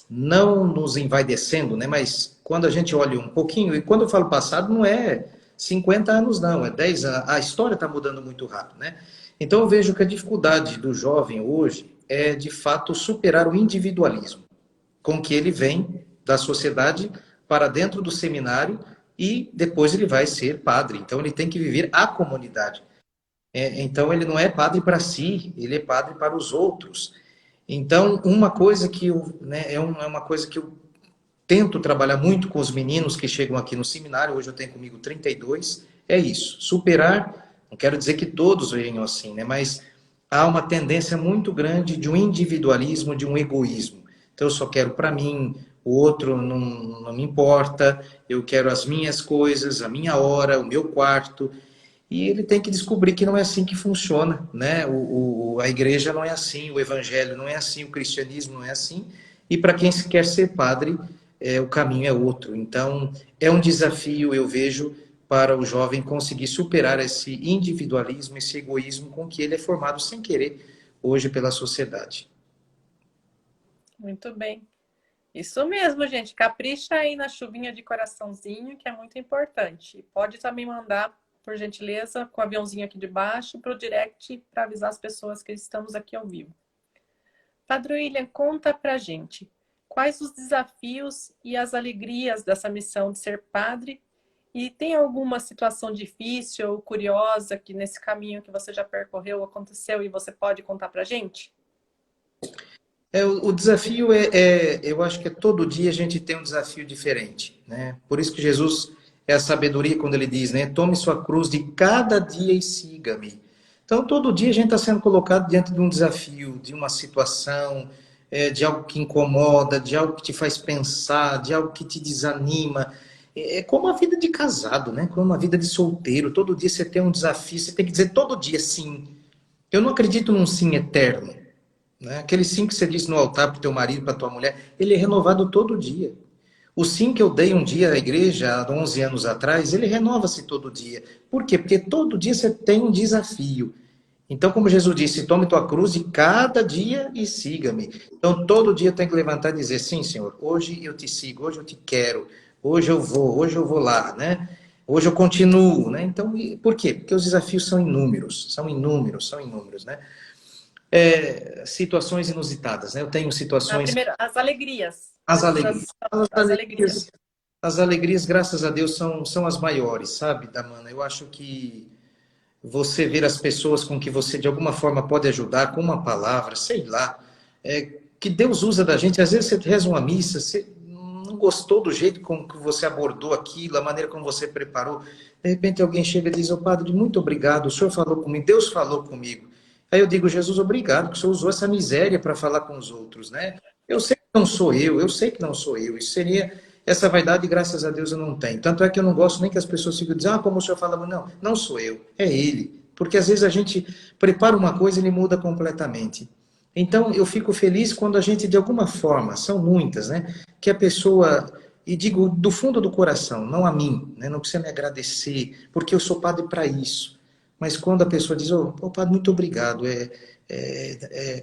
não nos envaidecendo, né? Mas quando a gente olha um pouquinho, e quando eu falo passado, não é 50 anos, não, é 10 anos. A história está mudando muito rápido, né? Então eu vejo que a dificuldade do jovem hoje é, de fato, superar o individualismo com que ele vem da sociedade para dentro do seminário e depois ele vai ser padre. Então ele tem que viver a comunidade. Então ele não é padre para si, ele é padre para os outros. Então, uma coisa que eu, né, é uma coisa que eu tento trabalhar muito com os meninos que chegam aqui no seminário, hoje eu tenho comigo 32, é isso, superar, não quero dizer que todos venham assim, né, mas há uma tendência muito grande de um individualismo, de um egoísmo. Então eu só quero para mim, o outro não me importa, eu quero as minhas coisas, a minha hora, o meu quarto, e ele tem que descobrir que não é assim que funciona, né? A igreja não é assim, o evangelho não é assim, o cristianismo não é assim. E para quem quer ser padre, o caminho é outro. Então, é um desafio, eu vejo, para o jovem conseguir superar esse individualismo, esse egoísmo com que ele é formado sem querer hoje pela sociedade. Muito bem. Isso mesmo, gente. Capricha aí na chuvinha de coraçãozinho, que é muito importante. Pode também mandar, por gentileza, com o aviãozinho aqui de baixo, para o direct, para avisar as pessoas que estamos aqui ao vivo. Padre William, conta pra gente quais os desafios e as alegrias dessa missão de ser padre, e tem alguma situação difícil ou curiosa que nesse caminho que você já percorreu aconteceu e você pode contar pra gente? O desafio eu acho que todo dia a gente tem um desafio diferente, né? Por isso que Jesus é a sabedoria quando ele diz, né? Tome sua cruz de cada dia e siga-me. Então, todo dia a gente está sendo colocado diante de um desafio, de uma situação, de algo que incomoda, de algo que te faz pensar, de algo que te desanima. É como a vida de casado, né? Como a vida de solteiro. Todo dia você tem um desafio, você tem que dizer todo dia sim. Eu não acredito num sim eterno. Né? Aquele sim que você disse no altar para o teu marido, para tua mulher, ele é renovado todo dia. O sim que eu dei um dia à igreja, há 11 anos atrás, ele renova-se todo dia. Por quê? Porque todo dia você tem um desafio. Então, como Jesus disse, tome tua cruz de cada dia e siga-me. Então, todo dia eu tenho que levantar e dizer, sim, Senhor, hoje eu te sigo, hoje eu te quero, hoje eu vou lá, né? Hoje eu continuo, né? Então, por quê? Porque os desafios são inúmeros, são inúmeros, né? Situações inusitadas, né? Eu tenho situações, Primeiro, as alegrias. as Antes alegrias, das alegrias. as alegrias, graças a Deus, são as maiores, sabe, Damana? Eu acho que você ver as pessoas com que você de alguma forma pode ajudar, com uma palavra, sei lá, que Deus usa da gente. Às vezes você reza uma missa, você não gostou do jeito com que você abordou aquilo, a maneira como você preparou. De repente alguém chega e diz, ô padre, muito obrigado, o senhor falou comigo, Deus falou comigo. Aí eu digo, Jesus, obrigado, que o senhor usou essa miséria para falar com os outros, né? Eu sei que não sou eu sei que não sou eu. Isso seria essa vaidade, graças a Deus, eu não tenho. Tanto é que eu não gosto nem que as pessoas ficam dizendo, como o senhor fala, não, não sou eu, é ele. Porque às vezes a gente prepara uma coisa e ele muda completamente. Então eu fico feliz quando a gente, de alguma forma, são muitas, né? Que a pessoa, e digo do fundo do coração, não a mim, né? Não precisa me agradecer, porque eu sou padre para isso. Mas quando a pessoa diz, padre, muito obrigado,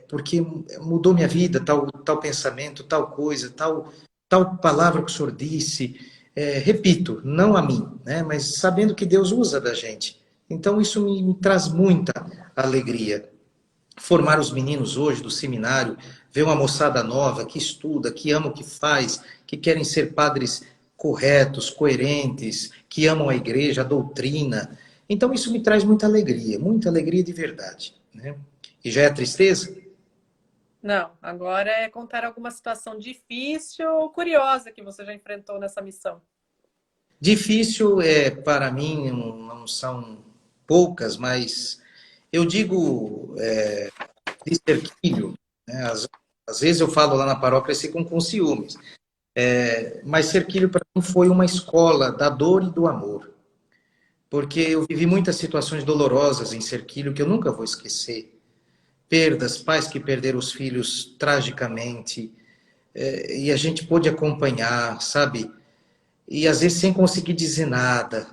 porque mudou minha vida, tal pensamento, tal coisa, tal palavra que o senhor disse. Repito, não a mim, né? Mas sabendo que Deus usa da gente. Então isso me traz muita alegria. Formar os meninos hoje do seminário, ver uma moçada nova que estuda, que ama o que faz, que querem ser padres corretos, coerentes, que amam a igreja, a doutrina. Então isso me traz muita alegria de verdade, né? E já é tristeza? Não, agora é contar alguma situação difícil ou curiosa que você já enfrentou nessa missão. Difícil para mim não são poucas, mas eu digo de cerquilho, né? Às vezes eu falo lá na paróquia, eles ficam com ciúmes. Mas cerquilho para mim foi uma escola da dor e do amor. Porque eu vivi muitas situações dolorosas em cerquilho que eu nunca vou esquecer. Perdas, pais que perderam os filhos tragicamente, e a gente pôde acompanhar, sabe? E às vezes sem conseguir dizer nada.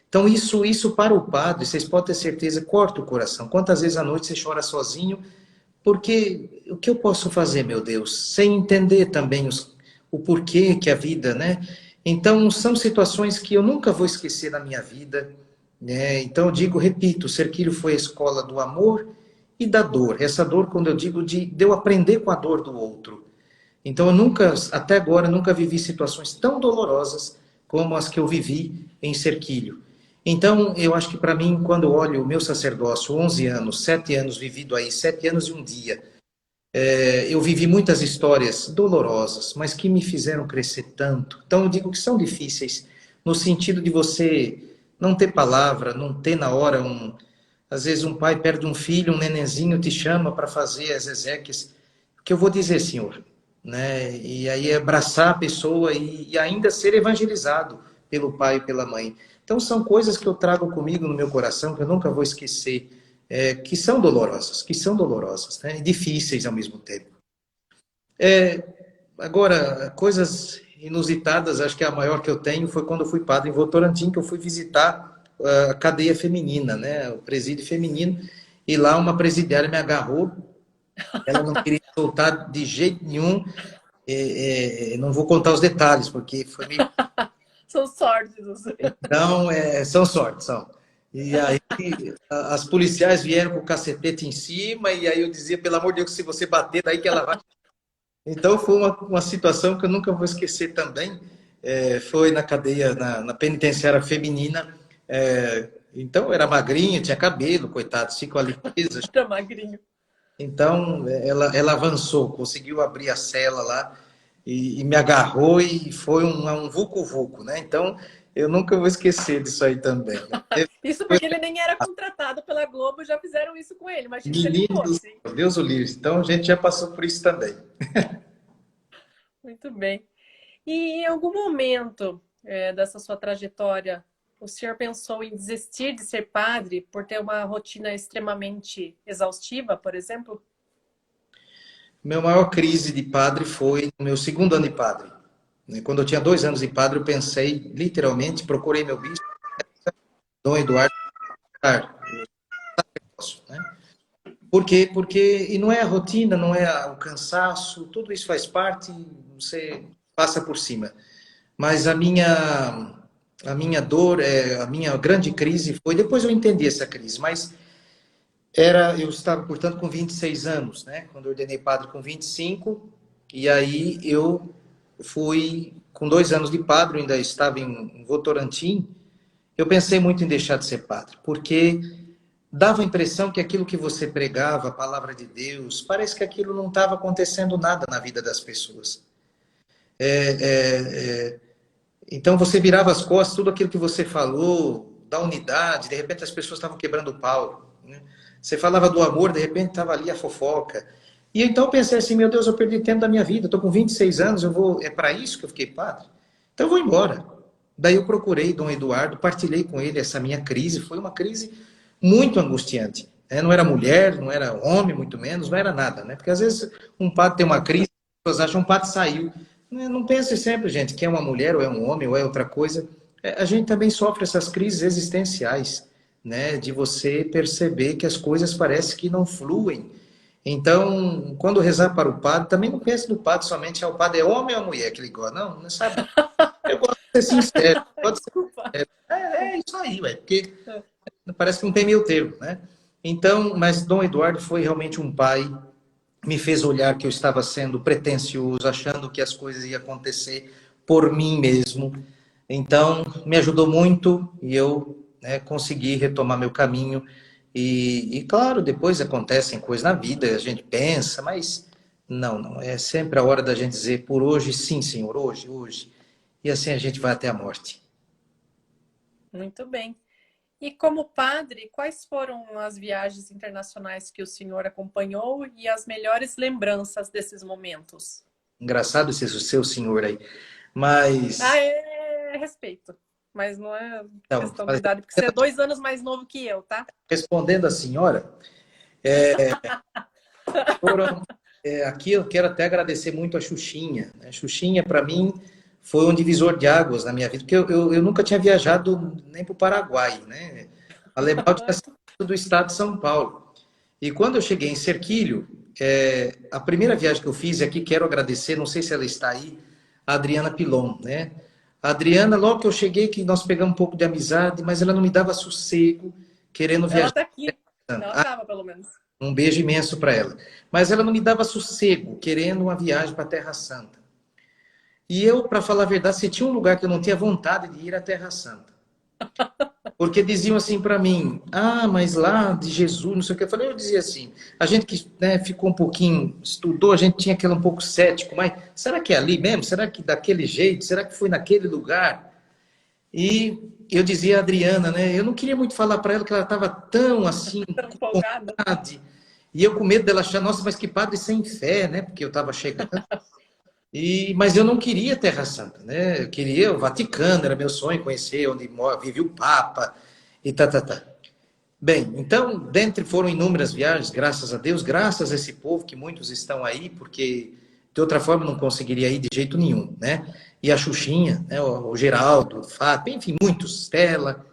Então isso para o padre, vocês podem ter certeza, corta o coração. Quantas vezes à noite você chora sozinho? Porque o que eu posso fazer, meu Deus, sem entender também o porquê que a vida, né? Então são situações que eu nunca vou esquecer na minha vida, né? Então eu digo, repito, o Cerquilho foi a escola do amor e da dor. Essa dor, quando eu digo de eu aprender com a dor do outro. Então, eu nunca, até agora, nunca vivi situações tão dolorosas como as que eu vivi em Cerquilho. Então, eu acho que para mim, quando eu olho o meu sacerdócio, 11 anos, 7 anos vivido aí, 7 anos e um dia, eu vivi muitas histórias dolorosas, mas que me fizeram crescer tanto. Então, eu digo que são difíceis, no sentido de você não ter palavra, não ter na hora um. Às vezes, um pai perde um filho, um nenenzinho te chama para fazer as exéquias. O que eu vou dizer, senhor? Né? E aí abraçar a pessoa e ainda ser evangelizado pelo pai e pela mãe. Então, são coisas que eu trago comigo no meu coração, que eu nunca vou esquecer, que são dolorosas, né? E difíceis ao mesmo tempo. Agora, coisas inusitadas, acho que a maior que eu tenho foi quando eu fui padre em Votorantim, que eu fui visitar a cadeia feminina, né? O presídio feminino, e lá uma presidiária me agarrou, ela não queria soltar de jeito nenhum, não vou contar os detalhes, porque foi meio. São sórdidos. Então, são sorte, são. E aí, as policiais vieram com o cacetete em cima, e aí eu dizia, pelo amor de Deus, se você bater, daí que ela vai. Então, foi uma situação que eu nunca vou esquecer também. Foi na cadeia, na penitenciária feminina. Então, eu era magrinho, tinha cabelo, coitado, ficou ali presa. Tá magrinho. Então, ela avançou, conseguiu abrir a cela lá e me agarrou e foi um vucu-vucu, né? Então, eu nunca vou esquecer disso aí também. Isso porque ele nem era contratado pela Globo, já fizeram isso com ele. Imagina se ele Menino do fosse. céu, Deus o livre. Então, a gente já passou por isso também. Muito bem. E em algum momento dessa sua trajetória, o senhor pensou em desistir de ser padre por ter uma rotina extremamente exaustiva, por exemplo? Meu maior crise de padre foi no meu segundo ano de padre. Quando eu tinha 2 anos de padre, eu pensei, literalmente, procurei meu bispo, Dom Eduardo, né? Por quê? Porque, e não é a rotina, não é o cansaço, tudo isso faz parte, você passa por cima. Mas a minha dor, a minha grande crise foi, depois eu entendi essa crise, mas eu estava, portanto, com 26 anos, né? Quando eu ordenei padre com 25, e aí eu fui, com 2 anos de padre, eu ainda estava em Votorantim, eu pensei muito em deixar de ser padre, porque dava a impressão que aquilo que você pregava, a palavra de Deus, parece que aquilo não estava acontecendo nada na vida das pessoas. Então você virava as costas, tudo aquilo que você falou, da unidade, de repente as pessoas estavam quebrando o pau, né? Você falava do amor, de repente estava ali a fofoca. E então eu pensei assim, meu Deus, eu perdi tempo da minha vida, estou com 26 anos, é para isso que eu fiquei padre? Então eu vou embora. Daí eu procurei Dom Eduardo, partilhei com ele essa minha crise, foi uma crise muito angustiante, né? Não era mulher, não era homem, muito menos, não era nada, né? Porque às vezes um padre tem uma crise, as pessoas acham que um padre saiu. Não pense sempre, gente, que é uma mulher, ou é um homem, ou é outra coisa. A gente também sofre essas crises existenciais, né? De você perceber que as coisas parecem que não fluem. Então, quando rezar para o padre, também não pense no padre somente, o padre é homem ou mulher que ele gosta. Não, não sabe. Eu gosto de ser sincero. Pode ser Desculpa. sincero. É isso aí, ué, porque parece que não tem meio termo, né? Então, mas Dom Eduardo foi realmente um pai, me fez olhar que eu estava sendo pretensioso, achando que as coisas iam acontecer por mim mesmo. Então, me ajudou muito e eu, né, consegui retomar meu caminho. Claro, depois acontecem coisas na vida, a gente pensa, mas não. É sempre a hora da gente dizer, por hoje, sim, Senhor, hoje. E assim a gente vai até a morte. Muito bem. E como padre, quais foram as viagens internacionais que o senhor acompanhou e as melhores lembranças desses momentos? Engraçado esse seu senhor aí. Mas, Ah, é respeito, mas não é então, questão de idade, porque você é 2 anos mais novo que eu, tá? respondendo a senhora, foram, aqui eu quero até agradecer muito a Xuxinha, né? Xuxinha, para mim, foi um divisor de águas na minha vida, porque eu nunca tinha viajado nem para o Paraguai, né? Alemão tinha sido do estado de São Paulo. E quando eu cheguei em Serquilho, a primeira viagem que eu fiz, e aqui quero agradecer, não sei se ela está aí, a Adriana Pilon, né? A Adriana, logo que eu cheguei, que nós pegamos um pouco de amizade, mas ela não me dava sossego, querendo Ela viajar. tá aqui. Ela tava, pelo menos. Um beijo imenso para ela. Mas ela não me dava sossego, querendo uma viagem para a Terra Santa. E eu, para falar a verdade, se tinha um lugar que eu não tinha vontade de ir, à Terra Santa. Porque diziam assim para mim, ah, mas lá de Jesus, não sei o que. Eu dizia assim, a gente que, né, ficou um pouquinho, estudou, a gente tinha aquele um pouco cético, mas será que é ali mesmo? Será que daquele jeito? Será que foi naquele lugar? E eu dizia a Adriana, né, eu não queria muito falar para ela que ela estava tão assim, Tão com empolgada. vontade. E eu com medo dela achar, nossa, mas que padre sem fé, né? Porque eu estava chegando. Mas eu não queria Terra Santa, né? Eu queria o Vaticano, era meu sonho conhecer onde vive o Papa e tá, tá, tá. Bem, então, dentre foram inúmeras viagens, graças a Deus, graças a esse povo que muitos estão aí, porque de outra forma não conseguiria ir de jeito nenhum, né? E a Xuxinha, né? O Geraldo, o Fábio, enfim, muitos, Stella.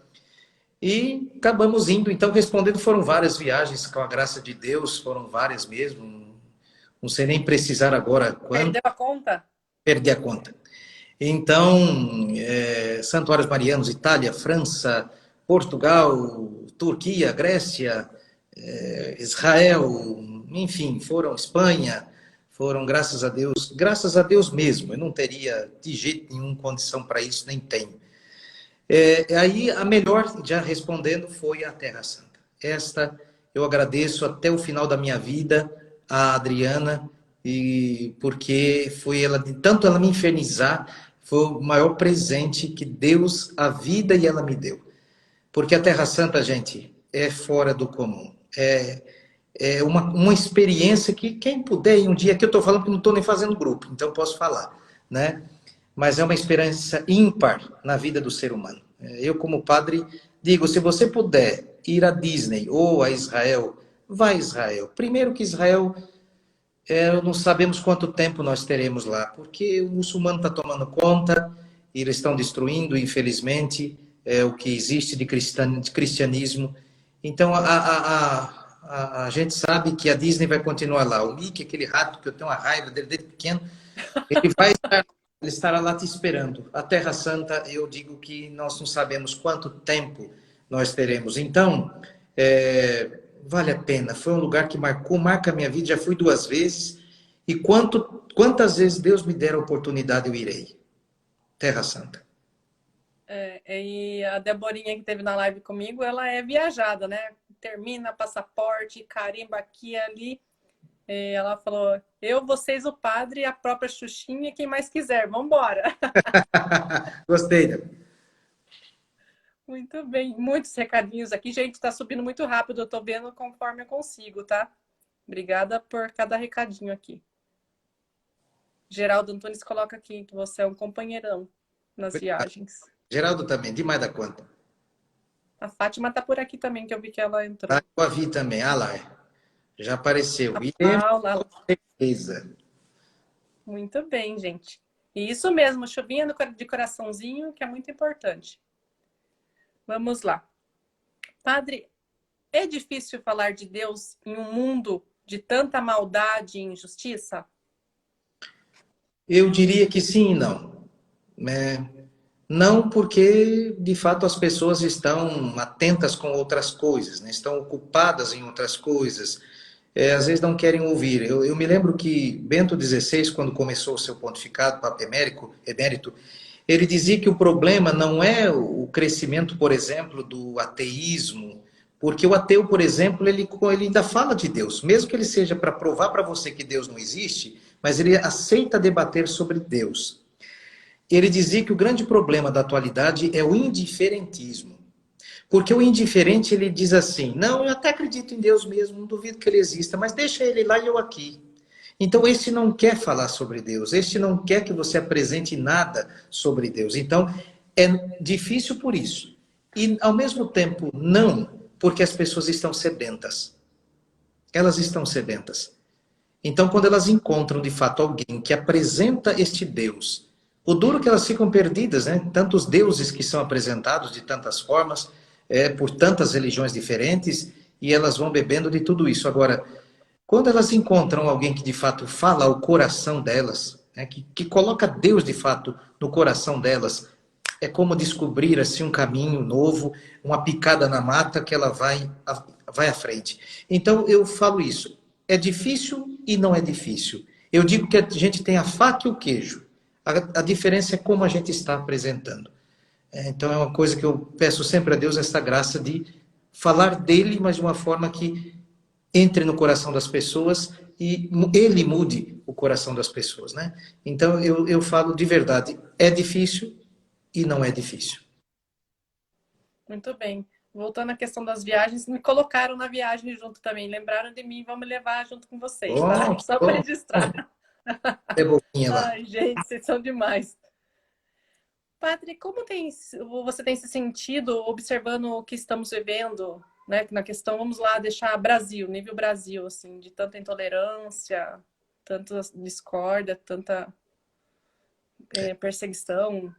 E acabamos indo, então, respondendo, foram várias viagens, com a graça de Deus, foram várias mesmo. Não sei nem precisar agora quanto, Perdeu a conta? perdi a conta. Então, Santuários Marianos, Itália, França, Portugal, Turquia, Grécia, Israel, enfim, foram Espanha, foram, graças a Deus mesmo. Eu não teria de jeito nenhum condição para isso, nem tenho. Aí a melhor, já respondendo, foi a Terra Santa. Esta eu agradeço até o final da minha vida a Adriana, e porque foi ela, de tanto ela me infernizar, foi o maior presente que Deus, a vida e ela me deu. Porque a Terra Santa, gente, é fora do comum. É uma experiência que quem puder ir um dia, que eu estou falando que não estou nem fazendo grupo, então eu posso falar, né? Mas é uma experiência ímpar na vida do ser humano. Eu, como padre, digo: se você puder ir a Disney ou a Israel, vá a Israel. Primeiro que Israel, não sabemos quanto tempo nós teremos lá, porque o muçulmano está tomando conta, e eles estão destruindo, infelizmente, o que existe de cristianismo. Então, a gente sabe que a Disney vai continuar lá. O Mickey, aquele rato que eu tenho uma raiva dele desde pequeno, ele vai estar, ele estará lá te esperando. A Terra Santa, eu digo que nós não sabemos quanto tempo nós teremos. Então, vale a pena. Foi um lugar que marca a minha vida. Já fui 2 vezes. E quantas vezes Deus me der a oportunidade, eu irei. Terra Santa. E a Deborinha que teve na live comigo, ela é viajada, né? Termina passaporte, carimba aqui e ali. Ela falou: eu, vocês, o padre, a própria Xuxinha e quem mais quiser. Vamos embora. Gostei, Débora. Muito bem. Muitos recadinhos aqui. Gente, tá subindo muito rápido. Eu tô vendo conforme eu consigo, tá? Obrigada por cada recadinho aqui. Geraldo Antunes coloca aqui que você é um companheirão nas viagens. Geraldo também, demais da conta. A Fátima tá por aqui também, que eu vi que ela entrou. Eu a vi também. Ah lá, já apareceu. A Iremos, Paula. com certeza. Muito bem, gente. E isso mesmo, chuvinha de coraçãozinho, que é muito importante. Vamos lá. Padre, é difícil falar de Deus em um mundo de tanta maldade e injustiça? Eu diria que sim e não. Não, porque de fato as pessoas estão atentas com outras coisas, né? Estão ocupadas em outras coisas, às vezes não querem ouvir. Eu me lembro que Bento XVI, quando começou o seu pontificado, Papa Emérito, ele dizia que o problema não é o crescimento, por exemplo, do ateísmo, porque o ateu, por exemplo, ele ainda fala de Deus, mesmo que ele seja para provar para você que Deus não existe, mas ele aceita debater sobre Deus. Ele dizia que o grande problema da atualidade é o indiferentismo. Porque o indiferente, ele diz assim, não, eu até acredito em Deus mesmo, não duvido que ele exista, mas deixa ele lá e eu aqui. Então, este não quer falar sobre Deus, este não quer que você apresente nada sobre Deus. Então, é difícil por isso. E, ao mesmo tempo, não, porque as pessoas estão sedentas. Elas estão sedentas. Então, quando elas encontram, de fato, alguém que apresenta este Deus, o duro é que elas ficam perdidas, né? Tantos deuses que são apresentados de tantas formas, por tantas religiões diferentes, e elas vão bebendo de tudo isso. Agora, quando elas encontram alguém que de fato fala ao coração delas, né, que coloca Deus de fato no coração delas, é como descobrir assim um caminho novo, uma picada na mata que ela vai à frente. Então eu falo isso. É difícil e não é difícil. Eu digo que a gente tem a faca e o queijo. A diferença é como a gente está apresentando. Então é uma coisa que eu peço sempre a Deus, essa graça de falar dele, mas de uma forma que entre no coração das pessoas e ele mude o coração das pessoas, né? Então eu falo de verdade, é difícil e não é difícil. Muito bem. Voltando à questão das viagens, me colocaram na viagem junto também. Lembraram de mim, vamos levar junto com vocês, tá? Bom, Só para bom. registrar. É boquinha lá. Ai, gente, vocês são demais. Padre, você tem se sentido observando o que estamos vivendo, né? Na questão, vamos lá, deixar Brasil, nível Brasil, assim, de tanta intolerância, tanta discórdia, tanta perseguição.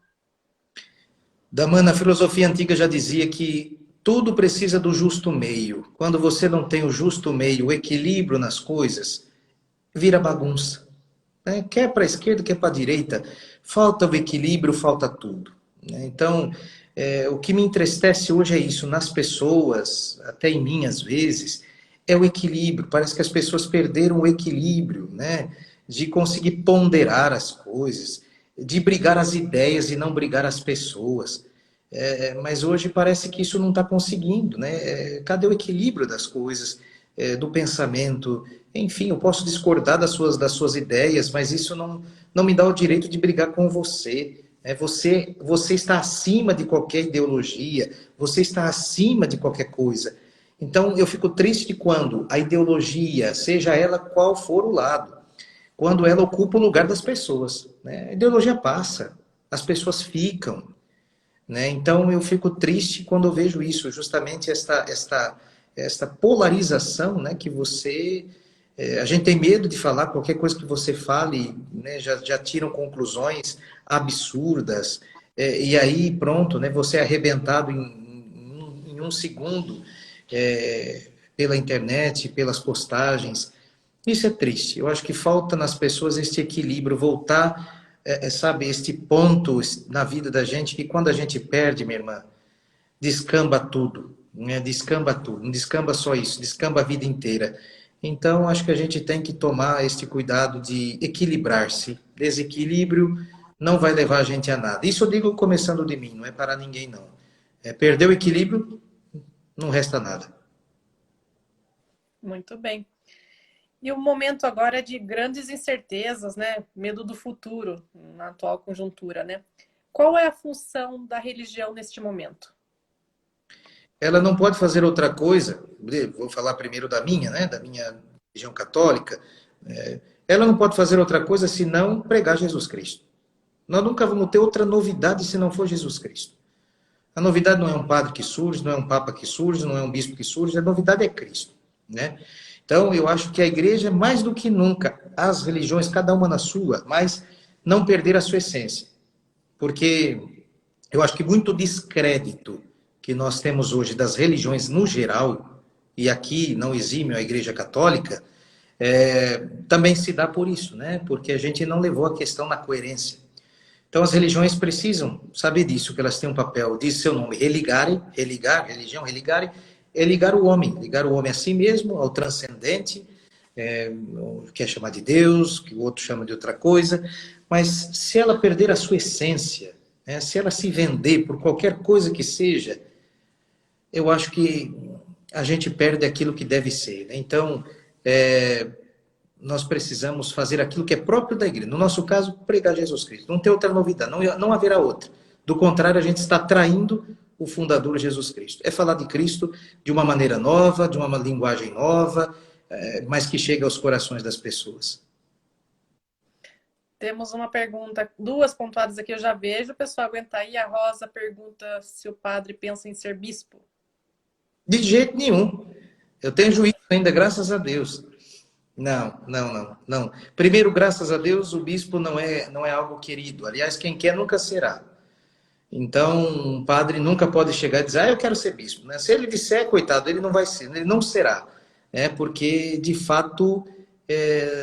Damana, a filosofia antiga já dizia que tudo precisa do justo meio. Quando você não tem o justo meio, o equilíbrio nas coisas, vira bagunça. Né? Quer para a esquerda, quer para a direita. Falta o equilíbrio, falta tudo. Né? Então, o que me entristece hoje é isso, nas pessoas, até em mim às vezes, é o equilíbrio. Parece que as pessoas perderam o equilíbrio, né? De conseguir ponderar as coisas, de brigar as ideias e não brigar as pessoas. Mas hoje parece que isso não está conseguindo, né? Cadê o equilíbrio das coisas, do pensamento? Enfim, eu posso discordar das suas ideias, mas isso não me dá o direito de brigar com você. Você está acima de qualquer ideologia, você está acima de qualquer coisa. Então, eu fico triste quando a ideologia, seja ela qual for o lado, quando ela ocupa o lugar das pessoas. Né? A ideologia passa, as pessoas ficam. Né? Então, eu fico triste quando eu vejo isso, justamente esta polarização, né? Que você... a gente tem medo de falar, qualquer coisa que você fale, né? Já tiram conclusões absurdas, e aí pronto, né? Você é arrebentado em um segundo, pela internet, pelas postagens. Isso é triste. Eu acho que falta nas pessoas este equilíbrio, voltar, sabe, este ponto na vida da gente, que quando a gente perde, minha irmã, descamba tudo, né? Descamba tudo, não descamba só isso, descamba a vida inteira. Então, acho que a gente tem que tomar este cuidado de equilibrar-se. Desequilíbrio não vai levar a gente a nada. Isso eu digo começando de mim, não é para ninguém, não. Perder o equilíbrio, não resta nada. Muito bem. E o momento agora é de grandes incertezas, né? Medo do futuro, na atual conjuntura, né? Qual é a função da religião neste momento? Ela não pode fazer outra coisa, vou falar primeiro da minha, né? Da minha religião católica. Ela não pode fazer outra coisa senão pregar Jesus Cristo. Nós nunca vamos ter outra novidade se não for Jesus Cristo. A novidade não é um padre que surge, não é um papa que surge, não é um bispo que surge, a novidade é Cristo, né? Então, eu acho que a igreja, mais do que nunca, as religiões, cada uma na sua, mas não perder a sua essência. Porque eu acho que muito descrédito que nós temos hoje das religiões no geral, e aqui não exime a igreja católica, também se dá por isso, né? Porque a gente não levou a questão na coerência. Então, as religiões precisam saber disso, que elas têm um papel, diz seu nome, religião, é ligar o homem a si mesmo, ao transcendente, quer chamar de Deus, que o outro chama de outra coisa, mas se ela perder a sua essência, né, se ela se vender por qualquer coisa que seja, eu acho que a gente perde aquilo que deve ser. Né? Então, nós precisamos fazer aquilo que é próprio da igreja. No nosso caso, pregar Jesus Cristo. Não tem outra novidade, não haverá outra. Do contrário, a gente está traindo o fundador Jesus Cristo. É falar de Cristo de uma maneira nova, de uma linguagem nova, mas que chega aos corações das pessoas. Temos uma pergunta, duas pontuadas aqui, eu já vejo. O pessoal aguenta aí. A Rosa pergunta se o padre pensa em ser bispo. De jeito nenhum. Eu tenho juízo ainda, graças a Deus. Não, não, não, não. Primeiro, graças a Deus, o bispo não é algo querido. Aliás, quem quer nunca será. Então, um padre nunca pode chegar e dizer, eu quero ser bispo. Né? Se ele disser, coitado, ele não vai ser, ele não será. Porque, de fato,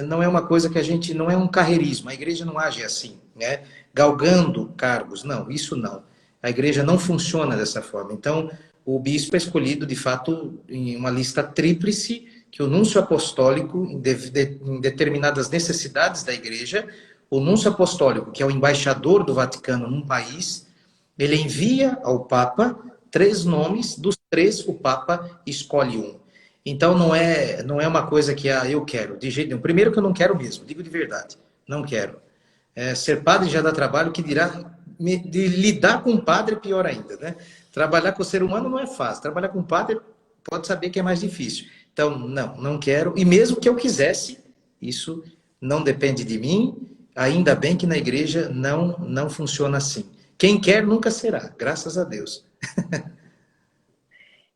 não é uma coisa que a gente, não é um carreirismo. A igreja não age assim, né? Galgando cargos. Não, isso não. A igreja não funciona dessa forma. Então, o bispo é escolhido, de fato, em uma lista tríplice, que o núncio apostólico, em determinadas necessidades da igreja, o núncio apostólico, que é o embaixador do Vaticano num país, ele envia ao Papa 3 nomes, dos 3 o Papa escolhe um. Então não é uma coisa que eu quero, de jeito nenhum. Primeiro que eu não quero mesmo, digo de verdade, não quero. Ser padre já dá trabalho, que dirá de lidar com padre pior ainda, né? Trabalhar com o ser humano não é fácil, trabalhar com padre pode saber que é mais difícil. Então, não quero, e mesmo que eu quisesse, isso não depende de mim, ainda bem que na igreja não funciona assim. Quem quer nunca será, graças a Deus.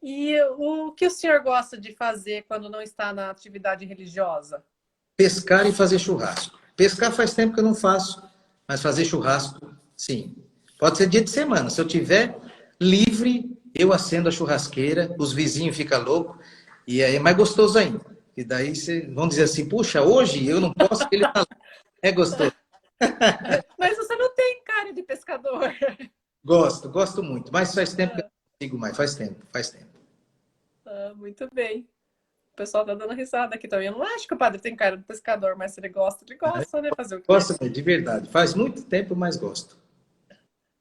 E o que o senhor gosta de fazer quando não está na atividade religiosa? Pescar e fazer churrasco. Pescar faz tempo que eu não faço, mas fazer churrasco, sim. Pode ser dia de semana. Se eu tiver livre, eu acendo a churrasqueira, os vizinhos ficam loucos, e aí é mais gostoso ainda. E daí vão dizer assim, puxa, hoje eu não posso, porque ele tá lá. É gostoso. Mas você não tem cara de pescador. Gosto muito, mas faz tempo que eu não consigo mais, faz tempo. Muito bem. O pessoal tá dando risada aqui também. Eu não acho que o padre tem cara de pescador, mas se ele gosta, né? Fazer o quê? Gosto de verdade. Faz muito tempo, mas gosto.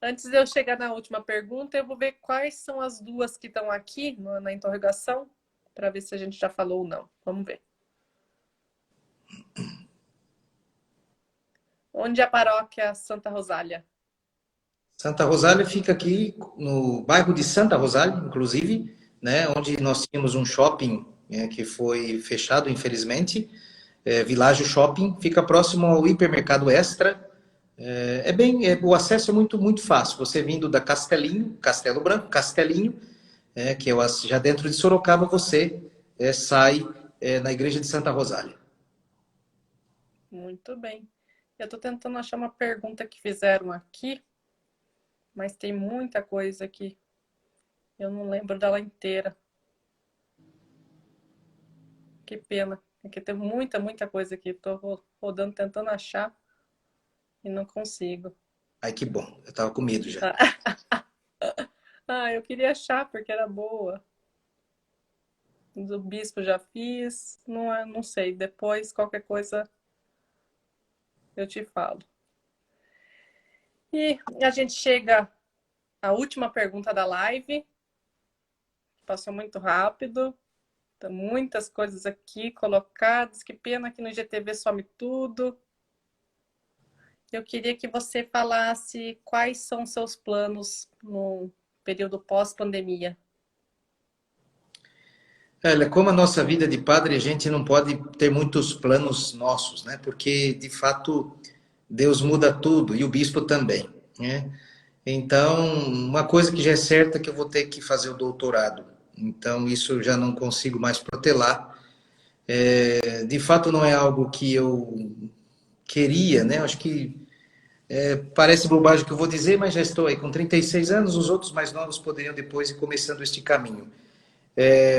Antes de eu chegar na última pergunta, eu vou ver quais são as duas que estão aqui na interrogação, para ver se a gente já falou ou não. Vamos ver. Onde é a paróquia Santa Rosália? Santa Rosália fica aqui no bairro de Santa Rosália, inclusive, né, onde nós tínhamos um shopping que foi fechado, infelizmente. Világio Shopping, fica próximo ao hipermercado Extra. O acesso é muito, muito fácil. Você vindo da Castelinho, Castelo Branco, Castelinho, que é já dentro de Sorocaba, você sai na igreja de Santa Rosália. Muito bem. Eu estou tentando achar uma pergunta que fizeram aqui, mas tem muita coisa aqui. Eu não lembro dela inteira. Que pena. Aqui tem muita coisa aqui. Estou rodando, tentando achar e não consigo. Ai, que bom. Eu estava com medo já. Eu queria achar porque era boa. Do bispo já fiz. Não sei. Depois, qualquer coisa, eu te falo. E a gente chega à última pergunta da live. Passou muito rápido. Tem muitas coisas aqui colocadas. Que pena que no IGTV some tudo. Eu queria que você falasse quais são seus planos no período pós-pandemia. Olha, como a nossa vida de padre, a gente não pode ter muitos planos nossos, né? Porque, de fato, Deus muda tudo e o bispo também, né? Então, uma coisa que já é certa é que eu vou ter que fazer o doutorado. Então, isso eu já não consigo mais protelar. De fato, não é algo que eu queria, né? Acho que parece bobagem o que eu vou dizer, mas já estou aí com 36 anos, os outros mais novos poderiam depois ir começando este caminho.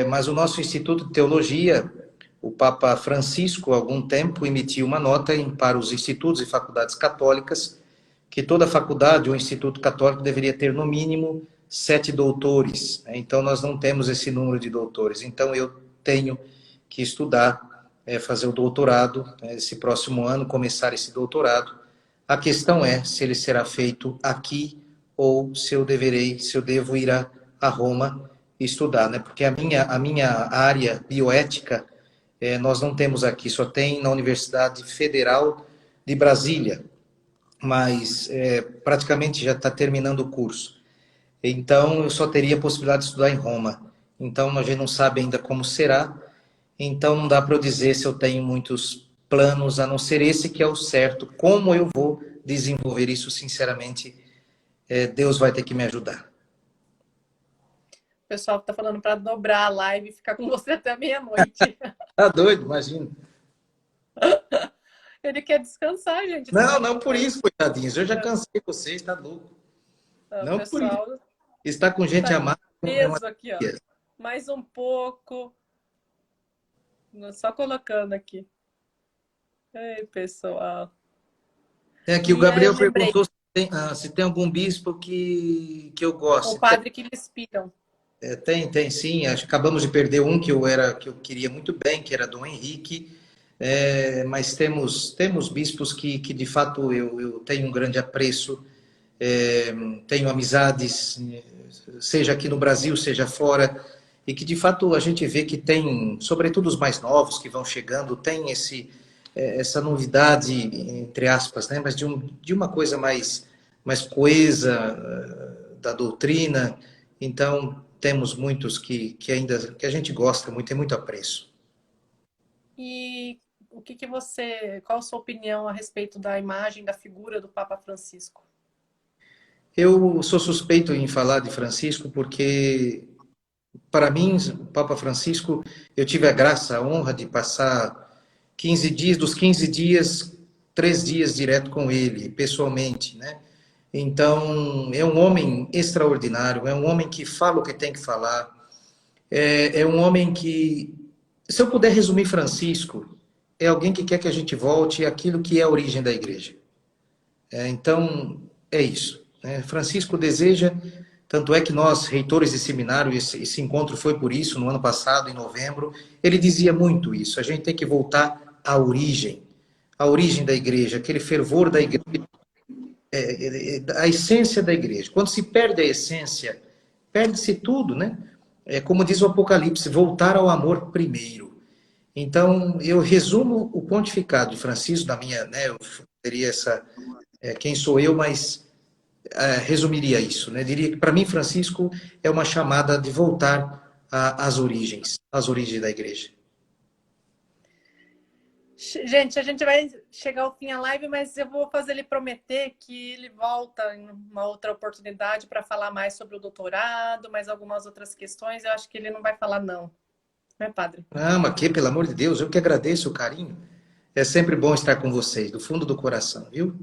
Mas o nosso Instituto de Teologia, o Papa Francisco, há algum tempo, emitiu uma nota para os institutos e faculdades católicas que toda faculdade ou instituto católico deveria ter, no mínimo, 7 doutores. Então, nós não temos esse número de doutores. Então, eu tenho que estudar, fazer o doutorado, esse próximo ano, começar esse doutorado. A questão é se ele será feito aqui ou se eu devo ir a Roma estudar, né? Porque a minha área bioética nós não temos aqui, só tem na Universidade Federal de Brasília, mas praticamente já está terminando o curso. Então, eu só teria a possibilidade de estudar em Roma. Então, a gente não sabe ainda como será. Então, não dá para eu dizer se eu tenho muitos planos, a não ser esse que é o certo. Como eu vou desenvolver isso, sinceramente, Deus vai ter que me ajudar. O pessoal tá falando para dobrar a live e ficar com você até meia-noite. Tá doido, imagina. Ele quer descansar, gente. Não, não por isso, coitadinhos. Eu já cansei vocês, tá louco. O Não por isso. pessoal Estar com gente tá amada é uma preso aqui, ó. alegria. Mais um pouco. Só colocando aqui. Ei, pessoal. É que o E aí eu Gabriel lembrei, perguntou se tem algum bispo que eu o goste. padre que lhe inspiram. Tem sim. Acabamos de perder um que eu queria muito bem, que era Dom Henrique. Mas temos bispos que de fato eu tenho um grande apreço, tenho amizades, seja aqui no Brasil, seja fora, e que de fato a gente vê que tem, sobretudo os mais novos que vão chegando, tem essa novidade, entre aspas, né? Mas de uma coisa mais coesa da doutrina. Então, temos muitos que a gente gosta muito, tem muito apreço. E qual a sua opinião a respeito da imagem, da figura do Papa Francisco? Eu sou suspeito em falar de Francisco porque, para mim, o Papa Francisco, eu tive a graça, a honra de passar 15 dias, dos 15 dias, 3 dias direto com ele, pessoalmente, né? Então, é um homem extraordinário, é um homem que fala o que tem que falar, é um homem que, se eu puder resumir Francisco, é alguém que quer que a gente volte àquilo que é a origem da igreja. Então, é isso, né? Francisco deseja, tanto é que nós, reitores de seminário, esse encontro foi por isso, no ano passado, em novembro, ele dizia muito isso, a gente tem que voltar à origem da igreja, aquele fervor da igreja, a essência da igreja. Quando se perde a essência, perde-se tudo, né? Como diz o Apocalipse, voltar ao amor primeiro. Então, eu resumo o pontificado de Francisco, da minha, né, eu teria quem sou eu, mas resumiria isso, né? Diria que para mim Francisco é uma chamada de voltar às origens da igreja. Gente, a gente vai chegar ao fim da live, mas eu vou fazer ele prometer que ele volta em uma outra oportunidade para falar mais sobre o doutorado, mais algumas outras questões. Eu acho que ele não vai falar não, né, padre? Ah, mas que, pelo amor de Deus, eu que agradeço o carinho. É sempre bom estar com vocês, do fundo do coração, viu?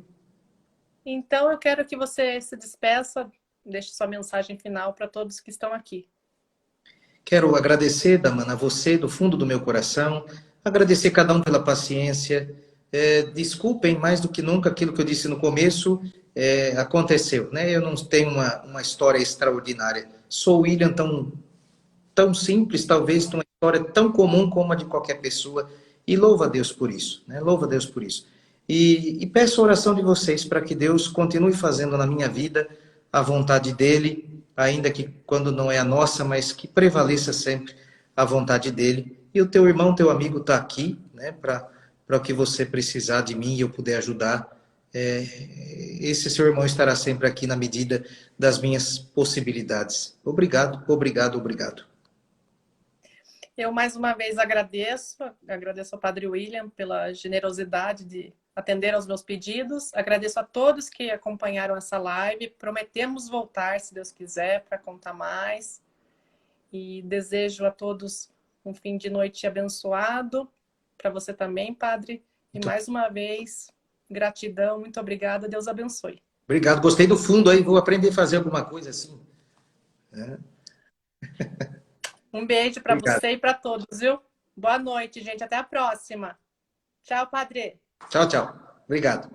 Então eu quero que você se despeça, deixe sua mensagem final para todos que estão aqui. Quero agradecer, Damana, a você do fundo do meu coração, agradecer cada um pela paciência. Desculpem mais do que nunca aquilo que eu disse no começo, aconteceu, né? Eu não tenho uma história extraordinária. Sou o William tão simples, talvez, uma história tão comum como a de qualquer pessoa, e louva a Deus por isso, né? Louva a Deus por isso. E peço a oração de vocês para que Deus continue fazendo na minha vida a vontade dele, ainda que quando não é a nossa, mas que prevaleça sempre a vontade dele. E o teu irmão, teu amigo está aqui, né, para o que você precisar de mim e eu puder ajudar. Esse seu irmão estará sempre aqui na medida das minhas possibilidades. Obrigado, obrigado, obrigado. Eu mais uma vez agradeço ao Padre William pela generosidade de atender aos meus pedidos. Agradeço a todos que acompanharam essa live. Prometemos voltar, se Deus quiser, para contar mais. E desejo a todos um fim de noite abençoado. Para você também, Padre. E mais uma vez, gratidão, muito obrigada. Deus abençoe. Obrigado, gostei do fundo aí. Vou aprender a fazer alguma coisa assim. Um beijo para você e para todos, viu? Boa noite, gente. Até a próxima. Tchau, Padre. Tchau, tchau. Obrigado.